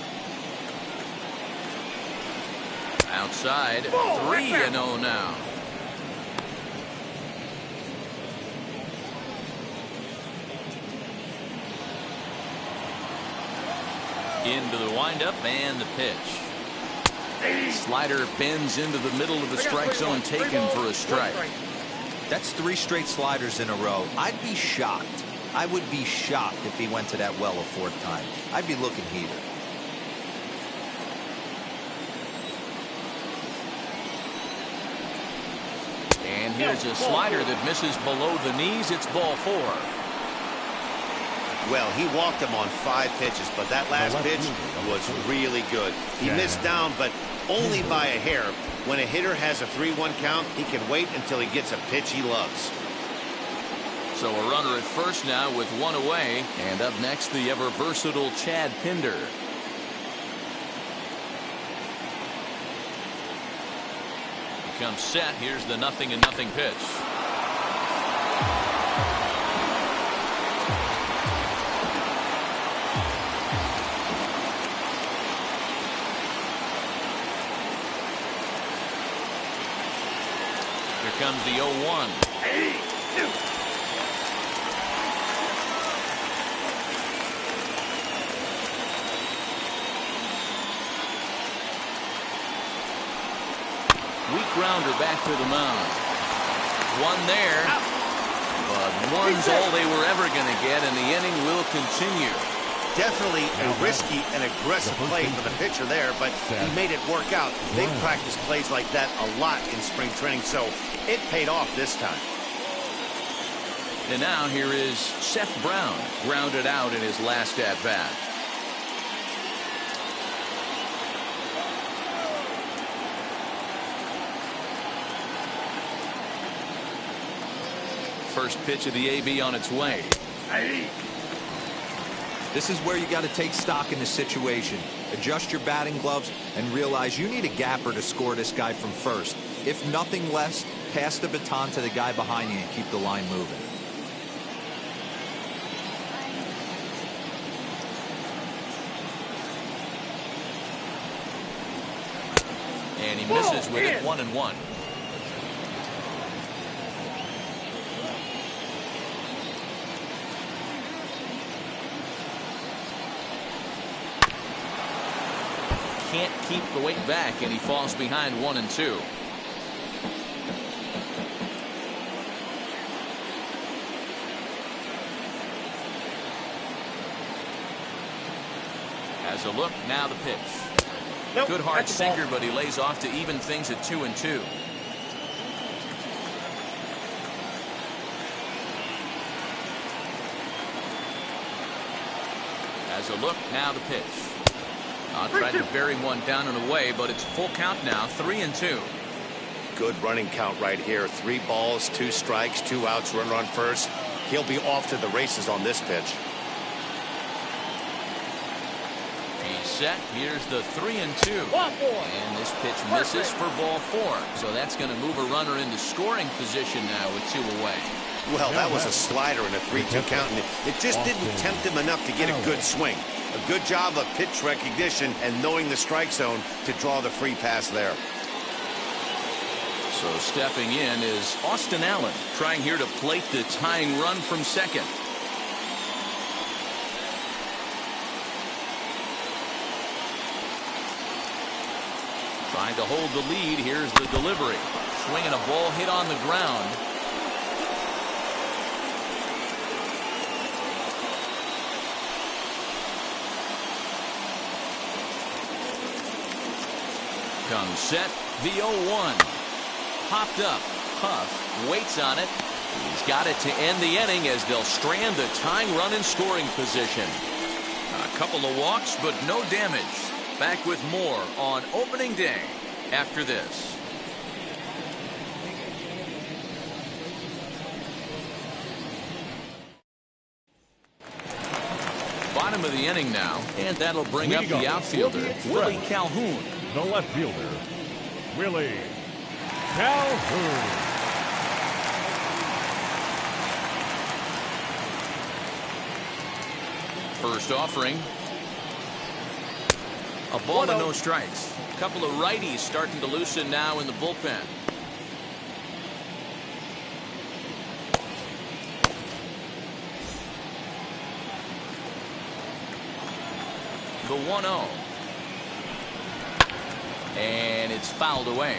[SPEAKER 1] Outside, 3-0 now. Into the windup and the pitch. Slider bends into the middle of the strike zone, taken for a strike.
[SPEAKER 4] That's 3 straight sliders in a row. I'd be shocked. I would be shocked if he went to that well a 4th time. I'd be looking heated.
[SPEAKER 1] And here's a slider that misses below the knees. It's ball 4.
[SPEAKER 2] Well, he walked him on 5 pitches, but that last pitch was really good. He missed down, but only by a hair. When a hitter has a 3-1 count, he can wait until he gets a pitch he loves.
[SPEAKER 1] So a runner at first now with 1 away. And up next, the ever versatile Chad Pinder. He comes set. Here's the 0-0 pitch. Here comes the 0-1. Weak grounder back to the mound. 1 there, but 1's all they were ever going to get, and the inning will continue.
[SPEAKER 2] Definitely a risky and aggressive play for the pitcher there, but he made it work out. They've practiced plays like that a lot in spring training, so it paid off this time.
[SPEAKER 1] And now here is Seth Brown, grounded out in his last at-bat. First pitch of the AB on its way.
[SPEAKER 4] This is where you got to take stock in the situation. Adjust your batting gloves and realize you need a gapper to score this guy from first. If nothing less, pass the baton to the guy behind you and keep the line moving.
[SPEAKER 1] And he misses with it, 1-1. Can't keep the weight back, and he falls behind 1-2. Has a look, now the pitch.
[SPEAKER 6] Nope,
[SPEAKER 1] Good hard
[SPEAKER 6] that's the ball.
[SPEAKER 1] sinker, but he lays off to even things at 2-2. Has a look, now the pitch. Tried to bury one down and away, but it's full count now, 3-2.
[SPEAKER 2] Good running count right here. 3 balls, 2 strikes, 2 outs, runner on first. He'll be off to the races on this pitch.
[SPEAKER 1] He's set. Here's the 3-2. And this pitch misses for ball 4. So that's going to move a runner into scoring position now with 2 away.
[SPEAKER 2] Well, that was a slider in a 3-2 count, and it just didn't tempt him enough to get a good swing. A good job of pitch recognition and knowing the strike zone to draw the free pass there.
[SPEAKER 1] So stepping in is Austin Allen, trying here to plate the tying run from second. Trying to hold the lead. Here's the delivery. Swinging a ball hit on the ground. Comes set, the 0-1. Popped up, Huff waits on it. He's got it to end the inning as they'll strand the tying run in scoring position. A couple of walks, but no damage. Back with more on opening day after this. Bottom of the inning now, and that'll bring up the outfielder, Willie Calhoun.
[SPEAKER 3] The left fielder, Willie Calhoun.
[SPEAKER 1] First offering. A ball and no strikes. A couple of righties starting to loosen now in the bullpen. The 1-0. And it's fouled away.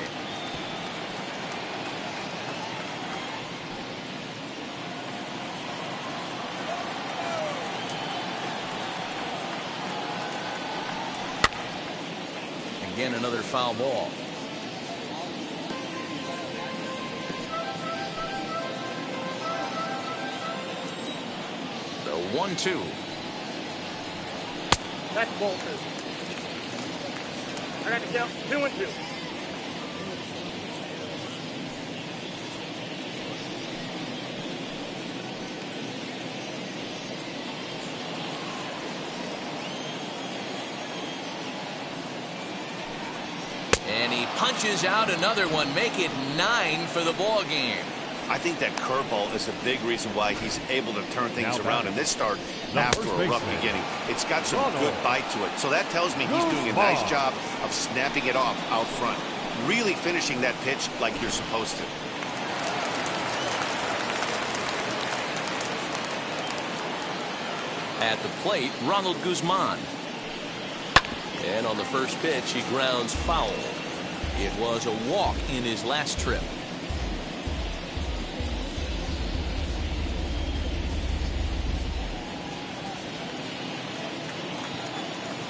[SPEAKER 1] Again, another foul ball. The 1-2.
[SPEAKER 6] That's ball two. I got to count 2-2.
[SPEAKER 1] And he punches out another one, make it 9 for the ball game.
[SPEAKER 2] I think that curveball is a big reason why he's able to turn things around in this start after a rough beginning. It's got some good bite to it. So that tells me he's doing a nice job of snapping it off out front. Really finishing that pitch like you're supposed to.
[SPEAKER 1] At the plate, Ronald Guzman. And on the first pitch, he grounds foul. It was a walk in his last trip.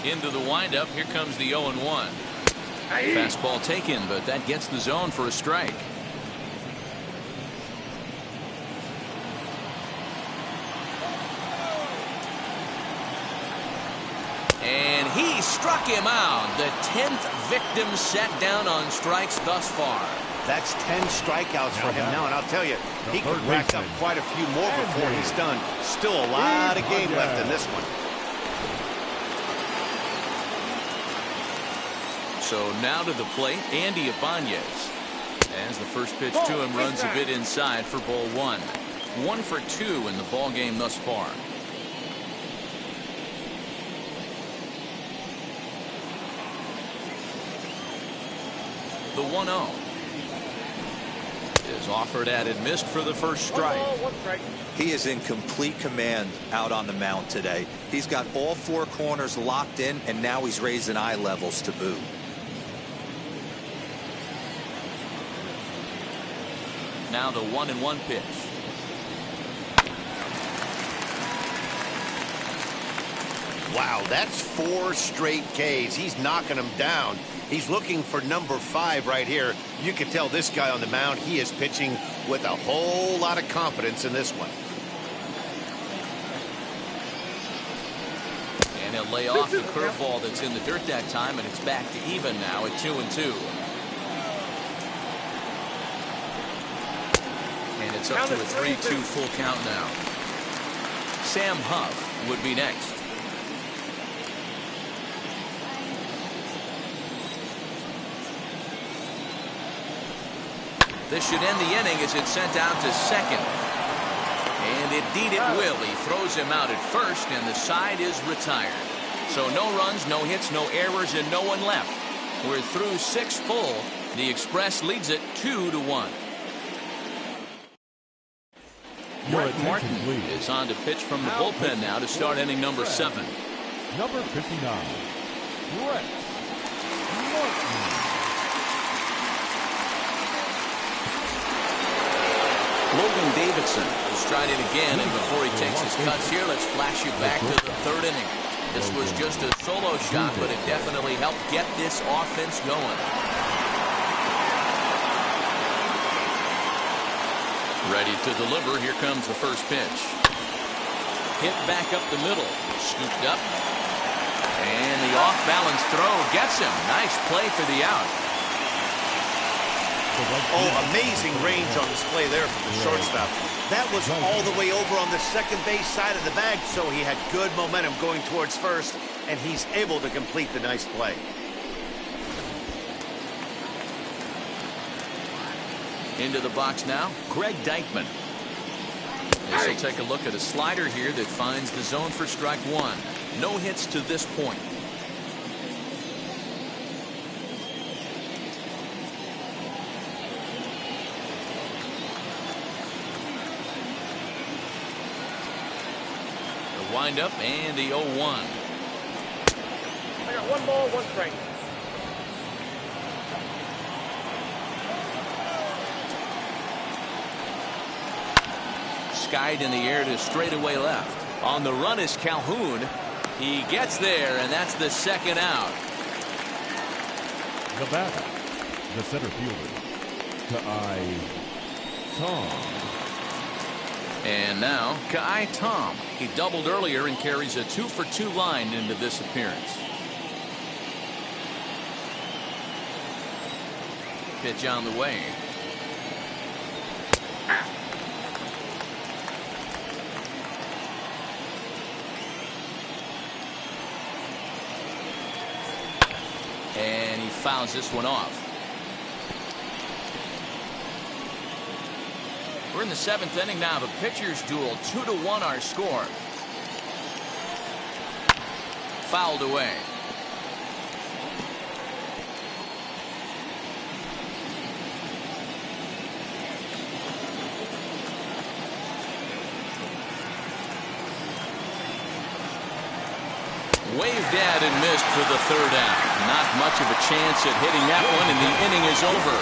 [SPEAKER 1] Into the windup, here comes the 0-1. Fastball taken, but that gets the zone for a strike. And he struck him out. The 10th victim set down on strikes thus far.
[SPEAKER 2] That's 10 strikeouts for him now, and I'll tell you, he could rack up quite a few more before he's done. Still a lot of game left in this one.
[SPEAKER 1] So now to the plate, Andy Ibanez. As the first pitch to him runs a bit inside for ball 1. 1 for 2 in the ball game thus far. The 1-0 is offered at and missed for the first strike.
[SPEAKER 4] He is in complete command out on the mound today. He's got all 4 corners locked in, and now he's raising eye levels to boot.
[SPEAKER 1] Now the 1-1 pitch.
[SPEAKER 2] Wow, that's 4 straight Ks. He's knocking them down. He's looking for number 5 right here. You can tell this guy on the mound, he is pitching with a whole lot of confidence in this one.
[SPEAKER 1] And he'll lay off the curveball that's in the dirt that time, and it's back to even now at 2-2. And it's up to a 3-2 full count now. Sam Huff would be next. This should end the inning as it's sent out to second. And indeed it will. He throws him out at first, and the side is retired. So no runs, no hits, no errors, and no one left. We're through 6 full. The Express leads it 2-1. Brett Martin is on to pitch from the bullpen now to start inning number 7.
[SPEAKER 3] Number 59, Brett Martin.
[SPEAKER 1] Logan Davidson will stride in again, and before he takes his cuts here, let's flash you back to the 3rd inning. This was just a solo shot, but it definitely helped get this offense going. Ready to deliver. Here comes the first pitch. Hit back up the middle. Scooped up. And the off-balance throw gets him. Nice play for the out.
[SPEAKER 2] Oh, amazing range on display there from the shortstop. That was all the way over on the second base side of the bag, so he had good momentum going towards first, and he's able to complete the nice play.
[SPEAKER 1] Into the box now, Greg Dykman. This will take a look at a slider here that finds the zone for strike one. No hits to this point. The windup and the 0-1.
[SPEAKER 6] I got 1 ball, 1 strike.
[SPEAKER 1] Skied in the air to straightaway left. On the run is Calhoun. He gets there, and that's the second out.
[SPEAKER 3] The batter, the center fielder, Kai Tom.
[SPEAKER 1] And now, Kai Tom. He doubled earlier and carries a 2-for-2 line into this appearance. Pitch on the way. And he fouls this one off. We're in the 7th inning now. The pitcher's duel, 2-1 our score. Fouled away. Waved at and missed for the third out. Not much of a chance at hitting that one, and the inning is over.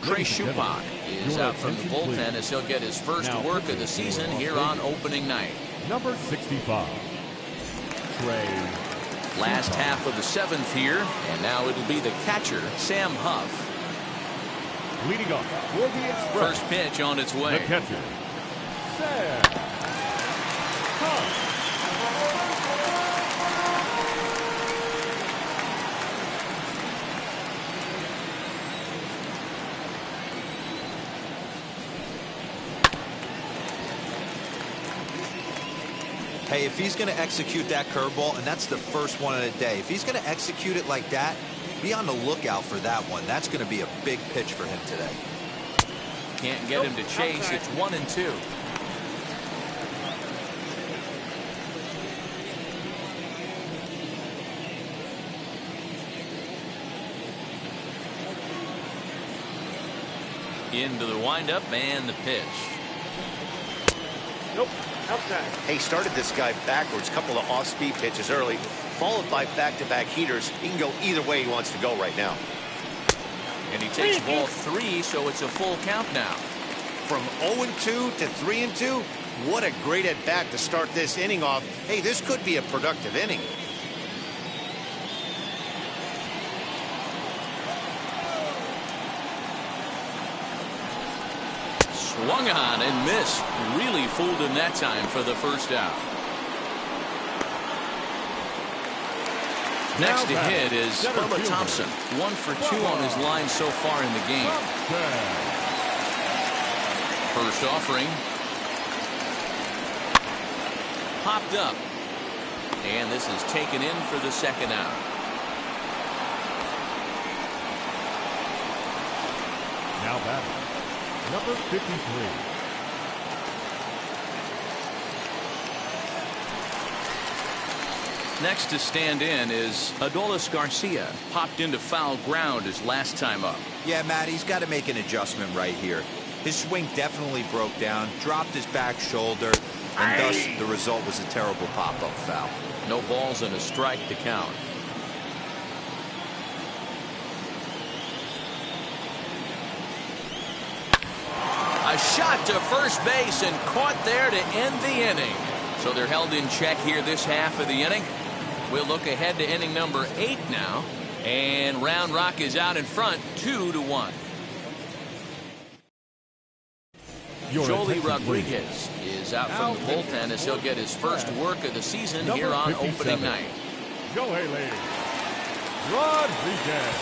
[SPEAKER 1] Trey Schupak is out from the bullpen as he'll get his first work of the season here on opening night.
[SPEAKER 3] Number 65, Trey.
[SPEAKER 1] Last half of the 7th here, and now it'll be the catcher, Sam Huff.
[SPEAKER 3] Leading off for the Express.
[SPEAKER 1] First pitch on its way.
[SPEAKER 3] The catcher, Sam Huff.
[SPEAKER 4] Hey, if he's going to execute that curveball, and that's the first one of the day, if he's going to execute it like that, be on the lookout for that one. That's going to be a big pitch for him today.
[SPEAKER 1] Can't get him to chase. It's 1-2. Into the windup and the pitch.
[SPEAKER 6] Nope. Outside.
[SPEAKER 2] He started this guy backwards, couple of off-speed pitches early, followed by back-to-back heaters. He can go either way he wants to go right now.
[SPEAKER 1] And he takes ball 3, so it's a full count now.
[SPEAKER 2] From 0-2 to 3-2, what a great at-bat to start this inning off. Hey, this could be a productive inning.
[SPEAKER 1] Swung on and missed. Really fooled him that time for the first out. Next to hit is Bubba Thompson. 1 for 2 on his line so far in the game. First offering. Popped up. And this is taken in for the second out.
[SPEAKER 3] Now batting, number 53.
[SPEAKER 1] Next to stand in is Adolis Garcia. Popped into foul ground his last time up.
[SPEAKER 4] Yeah, Matt, he's got to make an adjustment right here. His swing definitely broke down, dropped his back shoulder, and thus the result was a terrible pop-up foul.
[SPEAKER 1] No balls and a strike to count. A shot to first base and caught there to end the inning. So they're held in check here this half of the inning. We'll look ahead to inning number 8 now. And Round Rock is out in front, 2-1. Jolie Rodriguez is out from the bullpen as he'll get his first work of the season here on opening night.
[SPEAKER 3] Jolie Rodriguez.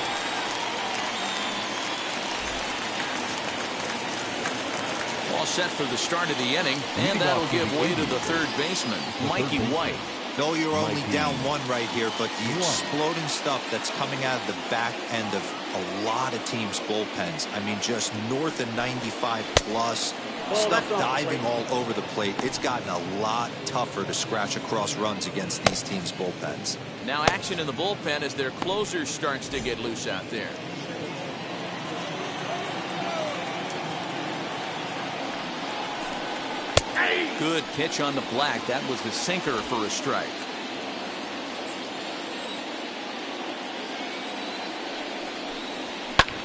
[SPEAKER 1] All set for the start of the inning, and that'll give way to the third baseman, Mikey White.
[SPEAKER 4] No, you're only down one right here, but the exploding stuff that's coming out of the back end of a lot of teams' bullpens. I mean, just north of 95 plus, stuff diving all over the plate. It's gotten a lot tougher to scratch across runs against these teams' bullpens.
[SPEAKER 1] Now action in the bullpen as their closer starts to get loose out there. Good pitch on the black. That was the sinker for a strike.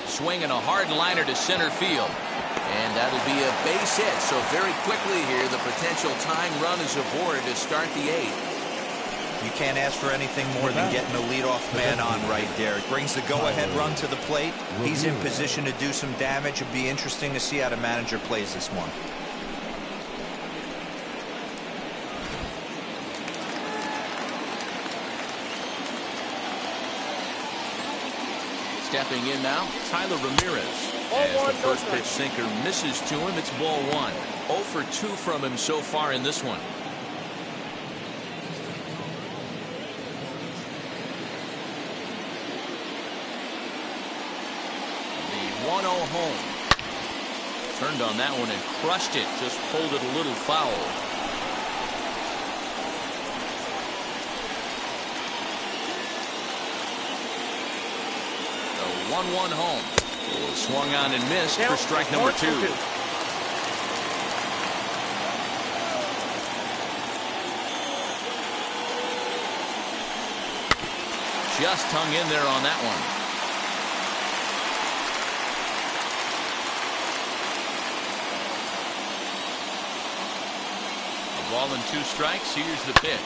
[SPEAKER 1] Swinging a hard liner to center field. And that'll be a base hit. So very quickly here, the potential tying run is aboard to start the eighth.
[SPEAKER 4] You can't ask for anything more than getting a leadoff man on right there. It brings the go-ahead run to the plate. He's in position to do some damage. It'll be interesting to see how the manager plays this one.
[SPEAKER 1] Stepping in now, Tyler Ramirez. As the first pitch sinker misses to him, it's ball one. 0 for 2 from him so far in this one. The 1-0 home. Turned on that one and crushed it. Just pulled it a little foul. The 1-1 home. Swung on and missed for strike number 2. Just hung in there on that one. A ball and 2 strikes. Here's the pitch.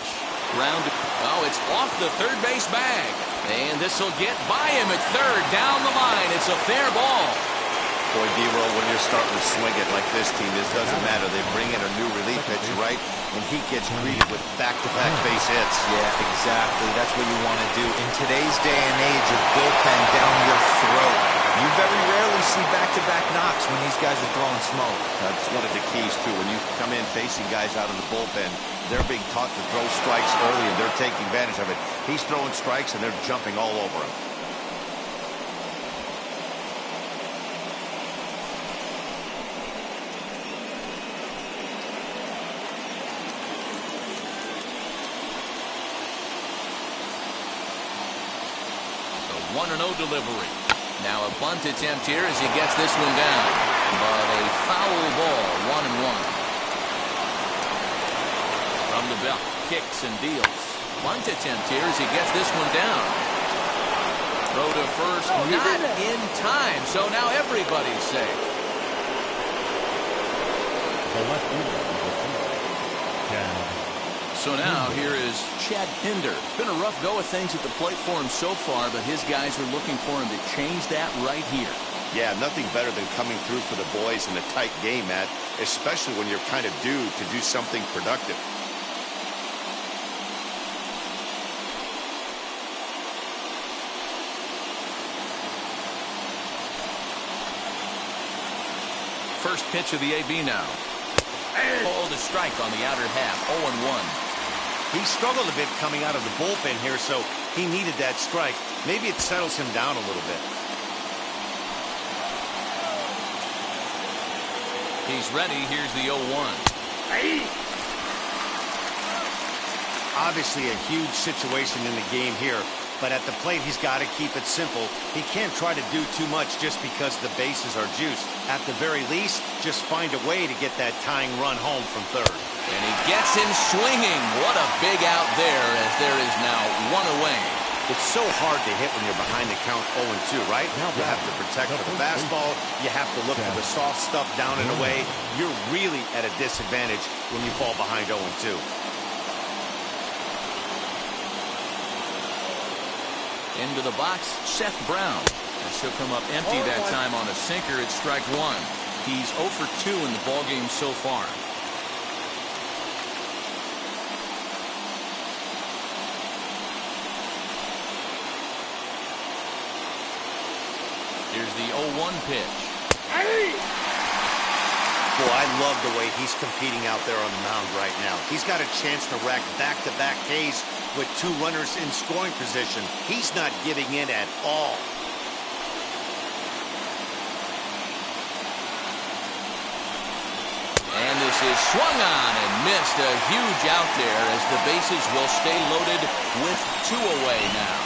[SPEAKER 1] Ground. Oh, it's off the third base bag. And this will get by him at third. Down the line. It's a fair ball.
[SPEAKER 2] Boy, D-Roll, when you're starting to swing it like this team, this doesn't matter. They bring in a new relief pitcher, right? And he gets greeted with back-to-back base hits.
[SPEAKER 4] Yeah, exactly. That's what you want to do. In today's day and age of bullpen down your throat, you very rarely see back-to-back knocks when these guys are throwing smoke.
[SPEAKER 2] That's one of the keys, too. When you come in facing guys out of the bullpen, they're being taught to throw strikes early, and they're taking advantage of it. He's throwing strikes, and they're jumping all over him.
[SPEAKER 1] The 1-0 delivery. Now a bunt attempt here as he gets this one down. But a foul ball, 1-1. From the belt, kicks and deals. Bunt attempt here as he gets this one down. Throw to first, not in time. So now everybody's safe.
[SPEAKER 3] The left fielder, Chad.
[SPEAKER 1] So now here is Chad Pinder. It's been a rough go of things at the plate for him so far, but his guys are looking for him to change that right here.
[SPEAKER 2] Yeah, nothing better than coming through for the boys in a tight game, Matt, especially when you're kind of due to do something productive.
[SPEAKER 1] First pitch of the AB now. Called a strike on the outer half, 0-1.
[SPEAKER 2] He struggled a bit coming out of the bullpen here, so he needed that strike. Maybe it settles him down a little bit.
[SPEAKER 1] He's ready. Here's the 0-1.
[SPEAKER 7] Obviously a huge situation in the game here, but at the plate he's got to keep it simple. He can't try to do too much just because the bases are juiced. At the very least, just find a way to get that tying run home from third.
[SPEAKER 1] And he gets him swinging. What a big out there as there is now 1 away.
[SPEAKER 2] It's so hard to hit when you're behind the count 0-2, right? You have to protect for the fastball. You have to look for the soft stuff down and away. You're really at a disadvantage when you fall behind 0-2.
[SPEAKER 1] Into the box, Seth Brown. As he'll come up empty that time on a sinker at strike 1. He's 0 for 2 in the ballgame so far. Here's the 0-1 pitch.
[SPEAKER 2] Boy, I love the way he's competing out there on the mound right now. He's got a chance to rack back-to-back Ks with 2 runners in scoring position. He's not giving in at all.
[SPEAKER 1] And this is swung on and missed. A huge out there as the bases will stay loaded with 2 away now.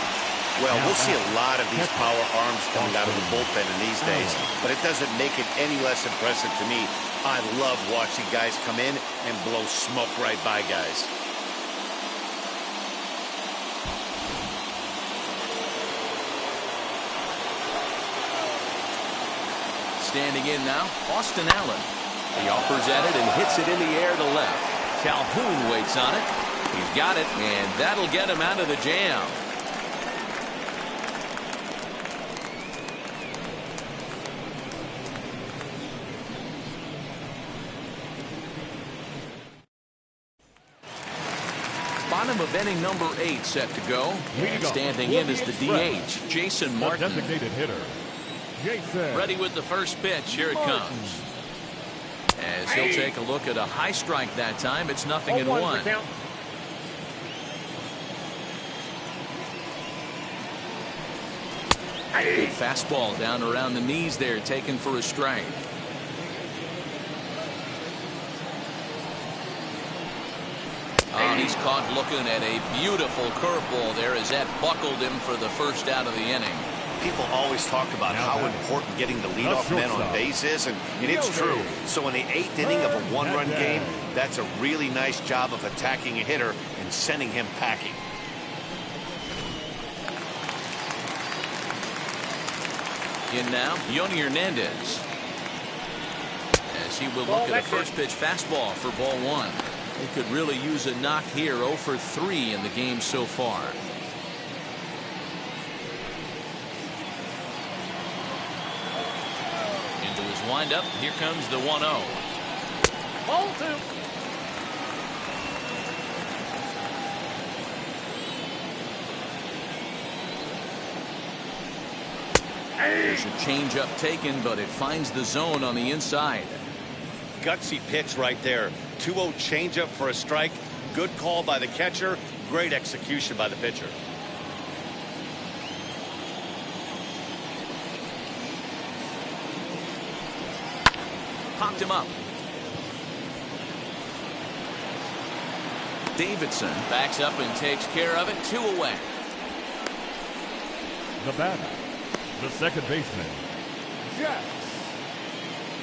[SPEAKER 2] Well, we'll see a lot of these power arms coming out of the bullpen in these days, but it doesn't make it any less impressive to me. I love watching guys come in and blow smoke right by guys.
[SPEAKER 1] Standing in now, Austin Allen. He offers at it and hits it in the air to left. Calhoun waits on it. He's got it, and that'll get him out of the jam. Bottom of inning number 8 set to go. And standing in is the DH, Jason Martin.
[SPEAKER 3] Designated hitter, Jason.
[SPEAKER 1] Ready with the first pitch. Here it comes. As he'll take a look at a high strike that time. It's 0-1. Good fastball down around the knees there, taken for a strike. Oh, he's caught looking at a beautiful curveball there as that buckled him for the first out of the inning.
[SPEAKER 2] People always talk about how important getting the leadoff man on base is, and it's true. So in the 8th inning of a 1-run game, that's a really nice job of attacking a hitter and sending him packing.
[SPEAKER 1] In now, Yoni Hernandez. As he will look at a first pitch fastball for ball 1. He could really use a knock here. 0 for 3 in the game so far. Into his windup. Here comes the 1-0.
[SPEAKER 6] Ball 2.
[SPEAKER 1] There's a changeup taken, but it finds the zone on the inside.
[SPEAKER 2] Gutsy pitch right there. 2-0 changeup for a strike. Good call by the catcher. Great execution by the pitcher.
[SPEAKER 1] Popped him up. Davidson backs up and takes care of it. 2 away.
[SPEAKER 3] The batter, the second baseman, Jax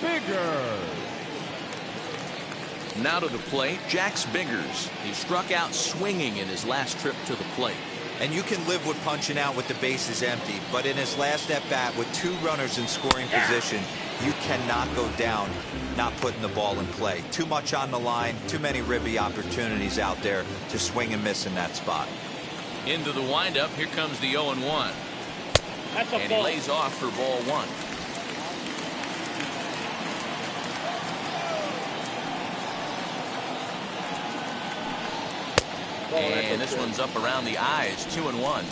[SPEAKER 3] Biggers.
[SPEAKER 1] Now to the plate, Jax Biggers. He struck out swinging in his last trip to the plate.
[SPEAKER 4] And you can live with punching out with the bases empty, but in his last at bat with 2 runners in scoring position, you cannot go down not putting the ball in play. Too much on the line, too many ribby opportunities out there to swing and miss in that spot.
[SPEAKER 1] Into the windup, here comes the 0-1. And he lays off for ball 1. And this one's up around the eyes. 2-1.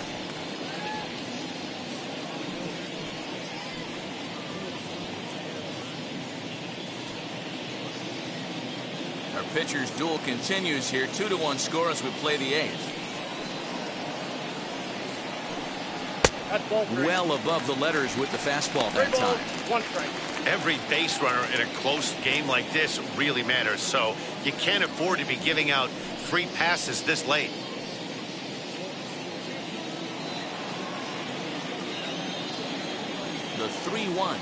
[SPEAKER 1] Our pitcher's duel continues here. 2-1 score as we play the 8th. Well above the letters with the fastball that time.
[SPEAKER 6] 1 strike.
[SPEAKER 7] Every base runner in a close game like this really matters, so you can't afford to be giving out free passes this late.
[SPEAKER 1] The 3-1.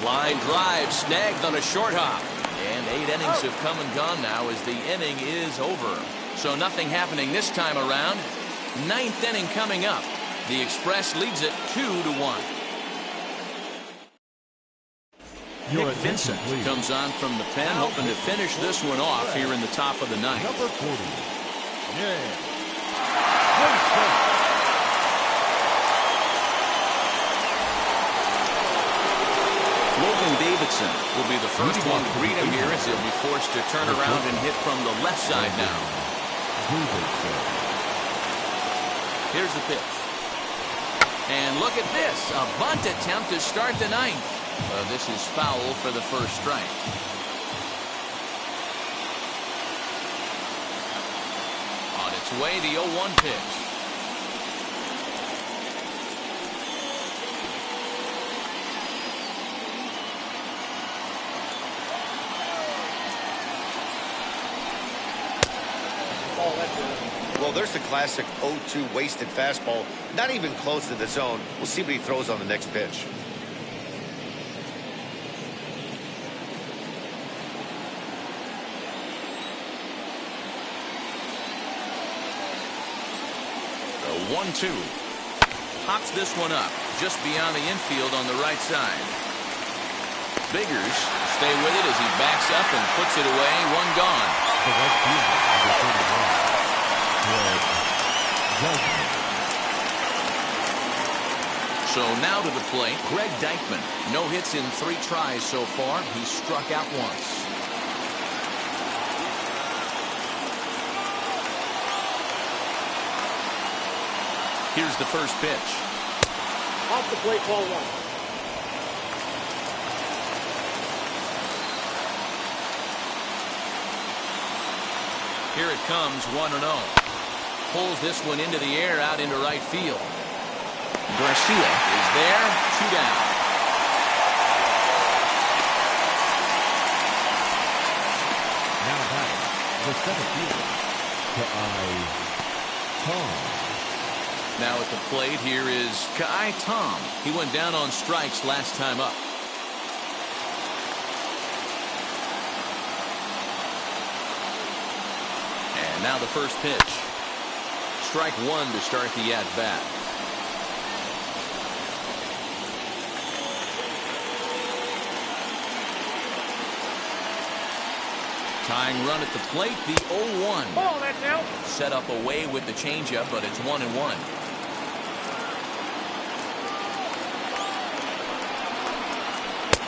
[SPEAKER 1] Line drive snagged on a short hop. And 8 innings have come and gone now as the inning is over. So nothing happening this time around. 9th inning coming up. The Express leads it 2-1. Nick Vincent comes on from the pen, hoping to finish this one off here in the top of the 9th.
[SPEAKER 3] Number 40. Yeah.
[SPEAKER 1] Davidson will be the first one to greet him here as he'll be forced to turn around and hit from the left side now. Here's the pitch. And look at this, a bunt attempt to start the ninth. This is foul for the first strike. On its way, the 0-1 pitch.
[SPEAKER 7] Well, there's the classic 0-2 wasted fastball. Not even close to the zone. We'll see what he throws on the next pitch.
[SPEAKER 1] The 1-2. Pops this one up just beyond the infield on the right side. Biggers stay with it as he backs up and puts it away. One gone.
[SPEAKER 3] The right fielder, number 31.
[SPEAKER 1] So now to the plate, Greg Deichmann. No hits in 3 tries so far. He struck out once. Here's the first pitch.
[SPEAKER 6] Off the plate, ball 1.
[SPEAKER 1] Here it comes, 1-0. Pulls this one into the air out into right field. Garcia is there, 2 down.
[SPEAKER 3] Now batting, the center fielder, Tom.
[SPEAKER 1] Now at the plate, here is Kai Tom. He went down on strikes last time up. And now the first pitch. Strike 1 to start the at-bat. Tying run at the plate, the 0-1.
[SPEAKER 6] Ball, that's out.
[SPEAKER 1] Set up away with the changeup, but it's 1-1.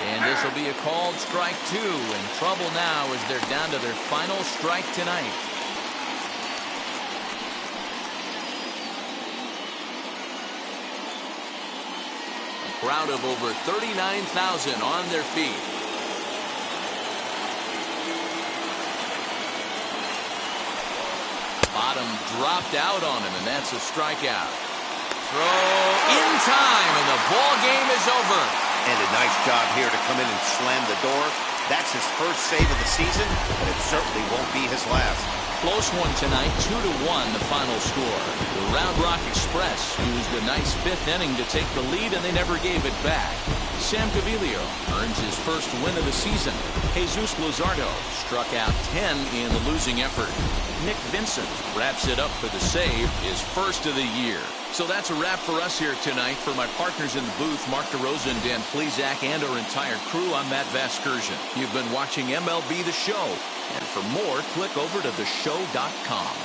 [SPEAKER 1] And this will be a called strike 2. In trouble now as they're down to their final strike tonight. Crowd of over 39,000 on their feet. Bottom dropped out on him, and that's a strikeout. Throw in time, and the ball game is over.
[SPEAKER 2] And a nice job here to come in and slam the door. That's his first save of the season, but it certainly won't be his last.
[SPEAKER 1] Close one tonight, 2-1 the final score. The Round Rock Express used a nice 5th inning to take the lead, and they never gave it back. Sam Gaviglio earns his first win of the season. Jesus Luzardo struck out 10 in the losing effort. Nick Vincent wraps it up for the save, his first of the year. So that's a wrap for us here tonight. For my partners in the booth, Mark DeRosa and Dan Plesac, and our entire crew, I'm Matt Vasgersian. You've been watching MLB The Show. And for more, click over to theshow.com.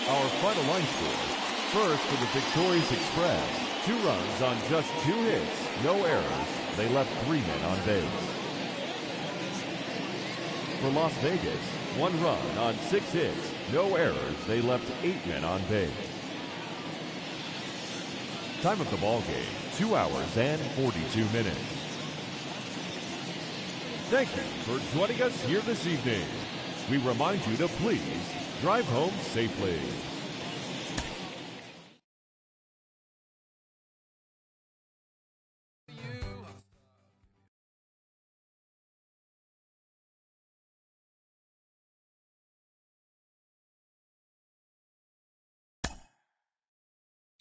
[SPEAKER 3] Our final line score. First for the victorious Express. 2 runs on just 2 hits. No errors. They left 3 men on base. For Las Vegas, 1 run on 6 hits. No errors. They left 8 men on base. Time of the ball game, 2 hours and 42 minutes. Thank you for joining us here this evening. We remind you to please drive home safely.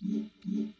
[SPEAKER 8] Mm-hmm.